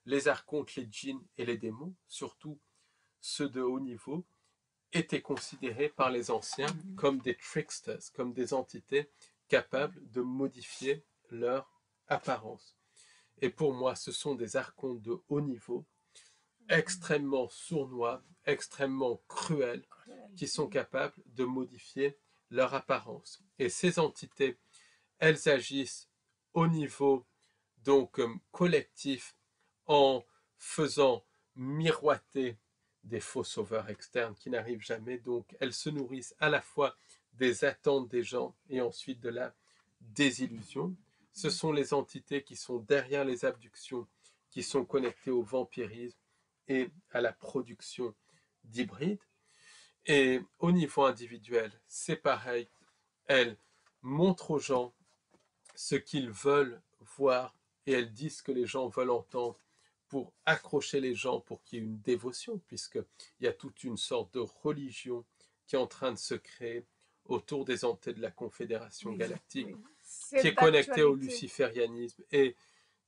Les archontes, les djinns et les démons, surtout ceux de haut niveau, étaient considérés par les anciens comme des tricksters, comme des entités capables de modifier leur apparence. Et pour moi, ce sont des archontes de haut niveau, extrêmement sournois, extrêmement cruels, qui sont capables de modifier leur apparence. Et ces entités, elles agissent au niveau donc collectif en faisant miroiter des faux sauveurs externes qui n'arrivent jamais. Donc elles se nourrissent à la fois des attentes des gens et ensuite de la désillusion. Ce sont les entités qui sont derrière les abductions, qui sont connectées au vampirisme et à la production d'hybrides. Et au niveau individuel, c'est pareil. Elles montrent aux gens ce qu'ils veulent voir et elles disent ce que les gens veulent entendre pour accrocher les gens, pour qu'il y ait une dévotion, puisqu'il y a toute une sorte de religion qui est en train de se créer autour des entités de la Confédération galactique, qui est connectée au luciférianisme et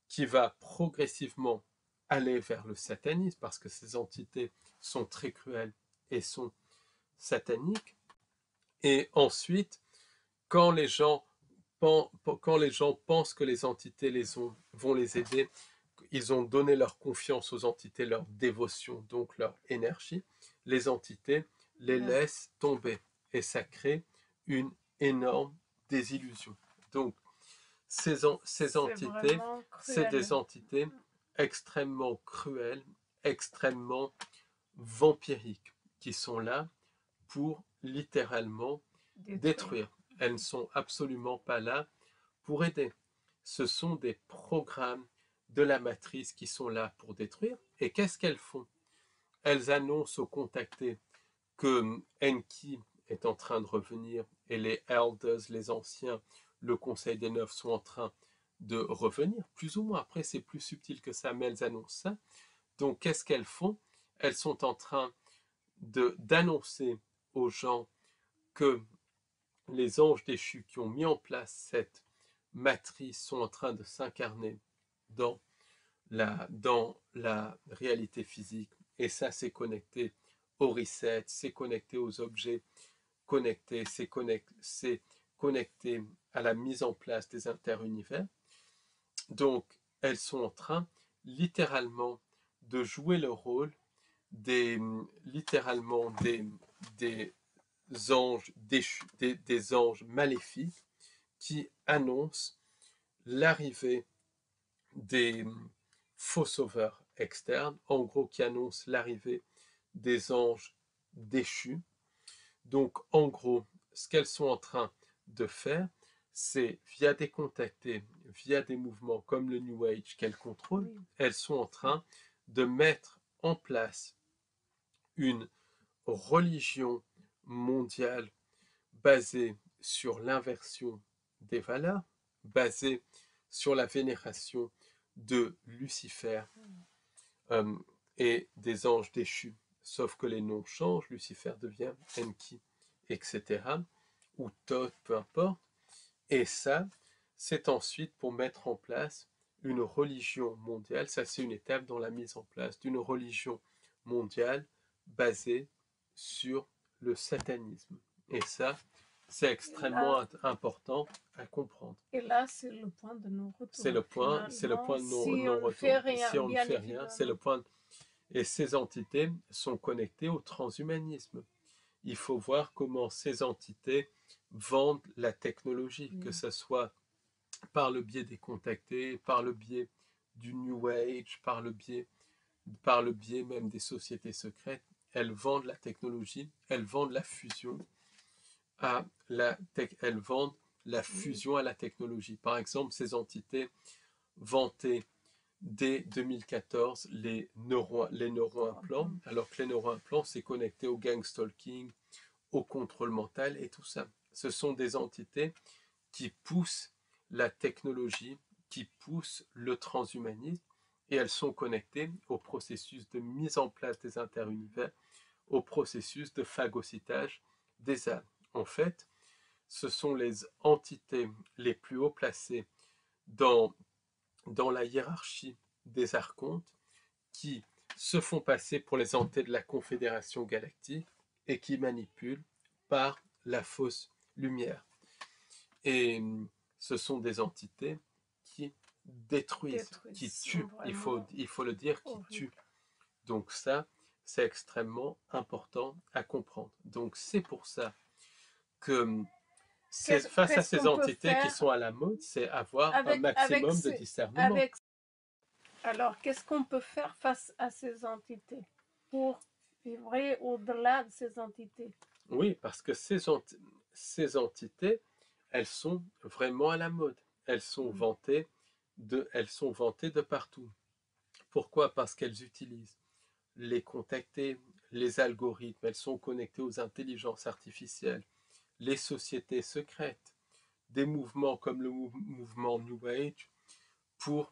qui va progressivement aller vers le satanisme, parce que ces entités sont très cruelles et sont sataniques. Et ensuite, quand les gens pensent que les entités vont les aider, ils ont donné leur confiance aux entités, leur dévotion, donc leur énergie, les entités les laissent tomber et ça crée une énorme désillusion. Donc, ces entités, c'est des entités extrêmement cruelles, extrêmement vampiriques, qui sont là pour littéralement détruire. Elles ne sont absolument pas là pour aider. Ce sont des programmes de la matrice qui sont là pour détruire. Et qu'est-ce qu'elles font? Elles annoncent aux contactés que Enki est en train de revenir et les Elders, les anciens, le Conseil des Neuf sont en train de revenir, plus ou moins. Après, c'est plus subtil que ça, mais elles annoncent ça. Donc, qu'est-ce qu'elles font? Elles sont en train d'annoncer aux gens que les anges déchus qui ont mis en place cette matrice sont en train de s'incarner dans la réalité physique. Et ça, c'est connecté au reset, c'est connecté aux objets connectés, c'est connecté à la mise en place des interunivers. Donc, elles sont en train littéralement de jouer le rôle littéralement des anges déchus, des anges maléfiques qui annoncent l'arrivée des faux sauveurs externes, en gros qui annoncent l'arrivée des anges déchus. Donc en gros, ce qu'elles sont en train de faire, c'est via des contactés, via des mouvements comme le New Age qu'elles contrôlent, elles sont en train de mettre en place une religion mondiale basée sur l'inversion des valeurs, basée sur la vénération de Lucifer et des anges déchus. Sauf que les noms changent, Lucifer devient Enki, etc. ou Thoth, peu importe. Et ça, c'est ensuite pour mettre en place une religion mondiale. Ça, c'est une étape dans la mise en place d'une religion mondiale basée sur le satanisme. Et ça, c'est extrêmement important à comprendre. Et là, c'est le point de non-retour. C'est le point de non-retour. Si on ne fait rien, c'est le point. Et ces entités sont connectées au transhumanisme. Il faut voir comment ces entités vendent la technologie, que ce soit par le biais des contactés, par le biais du New Age, par le biais même des sociétés secrètes. Elles vendent la technologie, elles vendent la fusion elles vendent la fusion à la technologie. Par exemple, ces entités vantaient dès 2014 les neuroimplants, alors que les neuroimplants, c'est connecté au gang stalking, au contrôle mental et tout ça. Ce sont des entités qui poussent la technologie, qui poussent le transhumanisme, et elles sont connectées au processus de mise en place des interunivers, au processus de phagocytage des âmes. En fait, ce sont les entités les plus haut placées dans la hiérarchie des archontes qui se font passer pour les entités de la Confédération galactique et qui manipulent par la fausse lumière. Et ce sont des entités qui détruisent, qui tuent, il faut le dire, qui tuent. Donc ça, c'est extrêmement important à comprendre. Donc c'est pour ça que face à ces entités qui sont à la mode, c'est avoir un maximum de discernement. Alors, qu'est-ce qu'on peut faire face à ces entités pour vivre au-delà de ces entités? Oui, parce que ces entités, elles sont vraiment à la mode. Elles sont vantées de partout. Pourquoi? Parce qu'elles utilisent les contactés, les algorithmes, elles sont connectées aux intelligences artificielles, les sociétés secrètes, des mouvements comme le mouvement New Age pour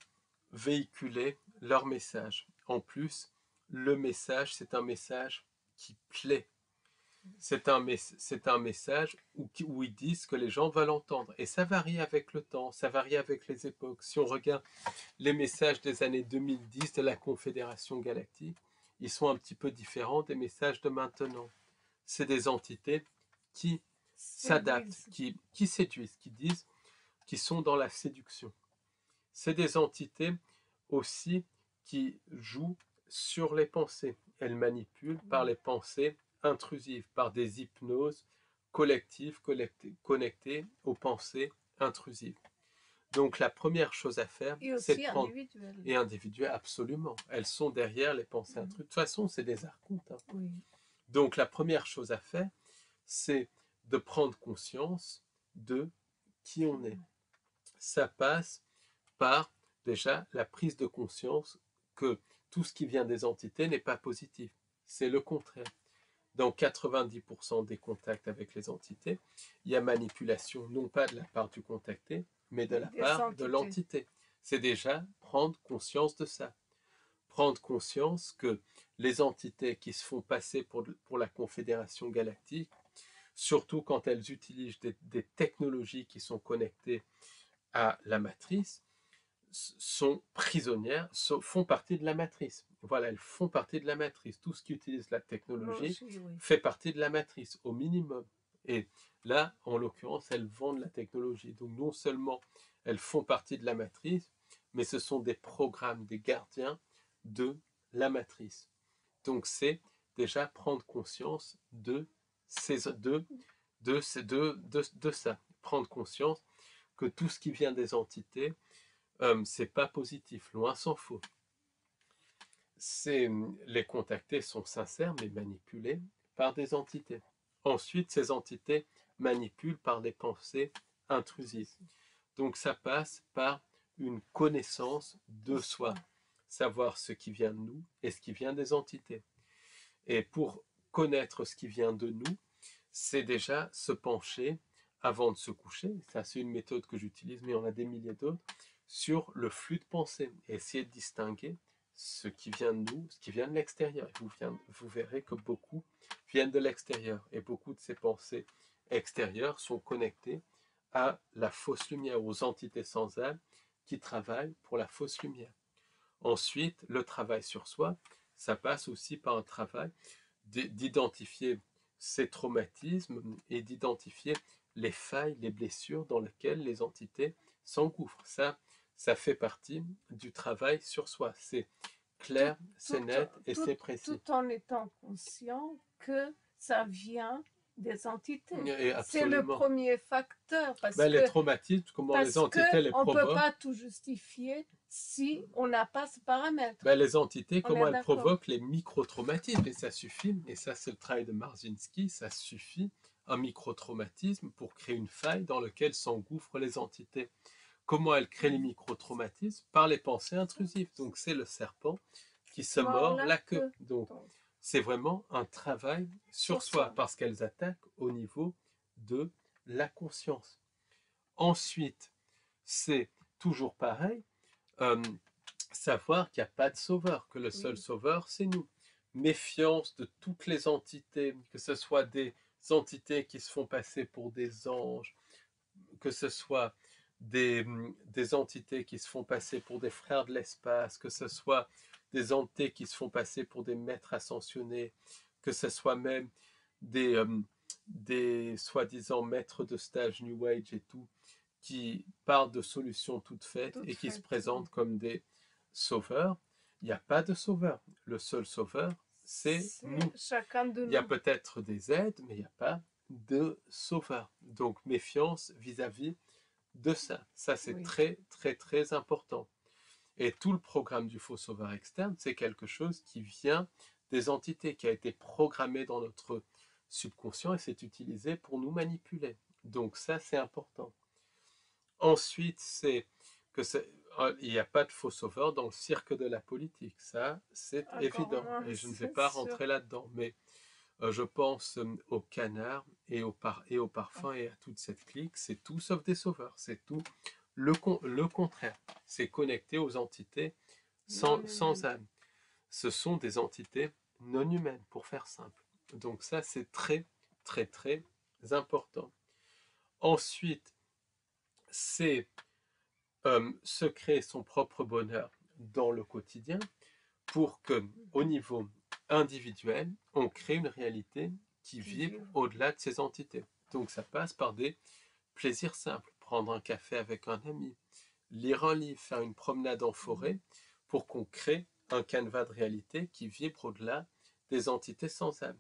véhiculer leur message. En plus, le message, c'est un message qui plaît. C'est un message où ils disent que les gens veulent entendre. Et ça varie avec le temps, ça varie avec les époques. Si on regarde les messages des années 2010 de la Confédération galactique, ils sont un petit peu différents des messages de maintenant. C'est des entités qui s'adaptent, qui séduisent, qui sont dans la séduction. C'est des entités aussi qui jouent sur les pensées. Elles manipulent par les pensées intrusives, par des hypnoses collectives connectées aux pensées intrusives. Donc la première chose à faire, c'est de prendre... Et individuelles, absolument. Elles sont derrière les pensées intrusives. De toute façon, c'est des archontes. Hein. Oui. Donc la première chose à faire, c'est de prendre conscience de qui on est. Ça passe par déjà la prise de conscience que tout ce qui vient des entités n'est pas positif. C'est le contraire. Dans 90% des contacts avec les entités, il y a manipulation, non pas de la part du contacté, mais de la part de l'entité. C'est déjà prendre conscience de ça. Prendre conscience que les entités qui se font passer pour la Confédération galactique, surtout quand elles utilisent des technologies qui sont connectées à la matrice, sont prisonnières, font partie de la matrice. Voilà, elles font partie de la matrice. Tout ce qui utilise la technologie fait partie de la matrice, au minimum. Et là, en l'occurrence, elles vendent la technologie. Donc non seulement elles font partie de la matrice, mais ce sont des programmes, des gardiens de la matrice. Donc c'est déjà prendre conscience de ça, prendre conscience que tout ce qui vient des entités, c'est pas positif, loin s'en faut. Les contactés sont sincères mais manipulés par des entités. Ensuite, ces entités manipulent par des pensées intrusives. Donc ça passe par une connaissance de soi, savoir ce qui vient de nous et ce qui vient des entités. Et pour connaître ce qui vient de nous, c'est déjà se pencher avant de se coucher, ça c'est une méthode que j'utilise, mais on a des milliers d'autres, sur le flux de pensée et essayer de distinguer ce qui vient de nous, ce qui vient de l'extérieur. Vous verrez que beaucoup viennent de l'extérieur et beaucoup de ces pensées extérieures sont connectées à la fausse lumière, aux entités sans âme qui travaillent pour la fausse lumière. Ensuite, le travail sur soi, ça passe aussi par un travail d'identifier ces traumatismes et d'identifier les failles, les blessures dans lesquelles les entités s'engouffrent. Ça fait partie du travail sur soi. C'est clair, c'est net et c'est précis. Tout en étant conscient que ça vient des entités. C'est le premier facteur. Parce que les traumatismes, comment les entités les provoquent. On ne peut pas tout justifier si on n'a pas ce paramètre. Les entités, comment elles provoquent les micro-traumatismes. Et ça suffit, et ça c'est le travail de Marzinski, ça suffit, un micro-traumatisme pour créer une faille dans laquelle s'engouffrent les entités. Comment elles créent les micro-traumatismes? Par les pensées intrusives. Donc c'est le serpent qui se mord la queue. Donc c'est vraiment un travail sur soi, parce qu'elles attaquent au niveau de la conscience. Ensuite, c'est toujours pareil, savoir qu'il n'y a pas de sauveur, que le seul sauveur, c'est nous. Méfiance de toutes les entités, que ce soit des entités qui se font passer pour des anges, que ce soit des entités qui se font passer pour des frères de l'espace, que ce soit des entités qui se font passer pour des maîtres ascensionnés, que ce soit même des soi-disant maîtres de stage New Age et tout, qui parlent de solutions toutes faites et qui se présentent comme des sauveurs. Il n'y a pas de sauveur. Le seul sauveur, c'est nous. Chacun de nous. Il y a peut-être des aides, mais il n'y a pas de sauveur. Donc méfiance vis-à-vis de ça. Ça, c'est très, très, très important. Et tout le programme du faux sauveur externe, c'est quelque chose qui vient des entités, qui a été programmé dans notre subconscient et c'est utilisé pour nous manipuler. Donc ça, c'est important. Ensuite, c'est que il n'y a pas de faux sauveur dans le cirque de la politique. Ça, c'est évident. Et je ne vais pas rentrer là-dedans. Mais je pense aux canards et au parfum et à toute cette clique. C'est tout sauf des sauveurs. C'est tout le contraire. C'est connecté aux entités sans âme. Ce sont des entités non humaines, pour faire simple. Donc ça, c'est très, très, très important. Ensuite, c'est se créer son propre bonheur dans le quotidien pour que, au niveau individuel, on crée une réalité qui vibre au-delà de ces entités. Donc ça passe par des plaisirs simples, prendre un café avec un ami, lire un livre, faire une promenade en forêt, pour qu'on crée un canevas de réalité qui vibre au-delà des entités sans âme.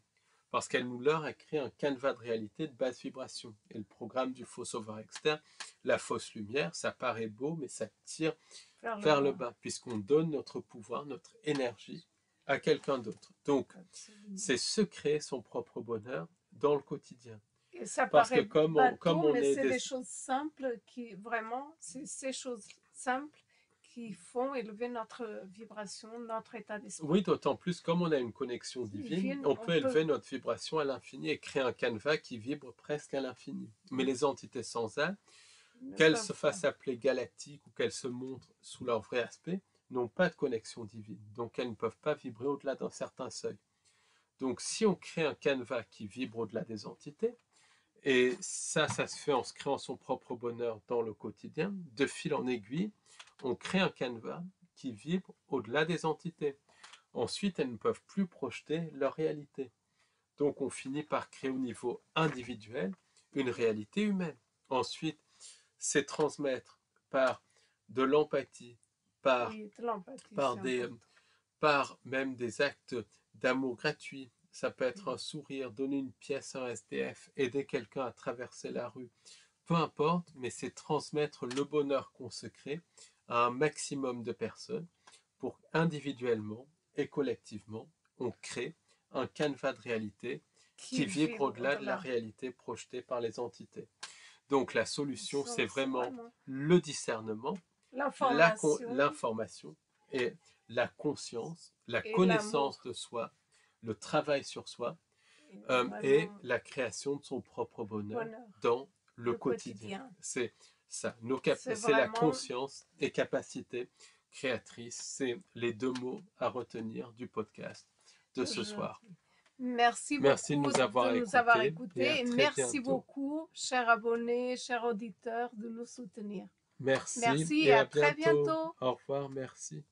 Parce qu'elle nous leur a créé un canevas de réalité de basse vibration. Et le programme du faux sauveur externe, la fausse lumière, ça paraît beau, mais ça tire vers le bas, puisqu'on donne notre pouvoir, notre énergie à quelqu'un d'autre. Donc, c'est se créer son propre bonheur dans le quotidien. Et ça parce paraît que comme on mais c'est des choses simples qui vraiment, c'est ces choses simples qui font élever notre vibration, notre état d'esprit. Oui, d'autant plus comme on a une connexion divine, on peut élever notre vibration à l'infini et créer un canevas qui vibre presque à l'infini. Mais les entités sans âme, qu'elles se fassent appeler galactiques ou qu'elles se montrent sous leur vrai aspect, n'ont pas de connexion divine. Donc elles ne peuvent pas vibrer au-delà d'un certain seuil. Donc si on crée un canevas qui vibre au-delà des entités, et ça se fait en se créant son propre bonheur dans le quotidien, de fil en aiguille, on crée un canevas qui vibre au-delà des entités. Ensuite, elles ne peuvent plus projeter leur réalité. Donc on finit par créer au niveau individuel une réalité humaine. Ensuite, c'est transmettre par de l'empathie, par, Oui, de l'empathie, par, c'est des, important. par même des actes d'amour gratuit. Ça peut être un sourire, donner une pièce à un SDF, aider quelqu'un à traverser la rue. Peu importe, mais c'est transmettre le bonheur qu'on se crée à un maximum de personnes pour individuellement et collectivement, on crée un canevas de réalité qui vibre au-delà de la réalité projetée par les entités. Donc la solution, c'est vraiment le discernement, l'information et la conscience, la connaissance de soi, le travail sur soi et la création de son propre bonheur dans le quotidien. C'est ça, c'est la conscience et capacité créatrice. C'est les deux mots à retenir du podcast de ce soir. Merci Merci beaucoup de nous avoir écoutés. et merci beaucoup, chers abonnés, chers auditeurs, de nous soutenir. Merci Merci et à très bientôt. Au revoir, merci.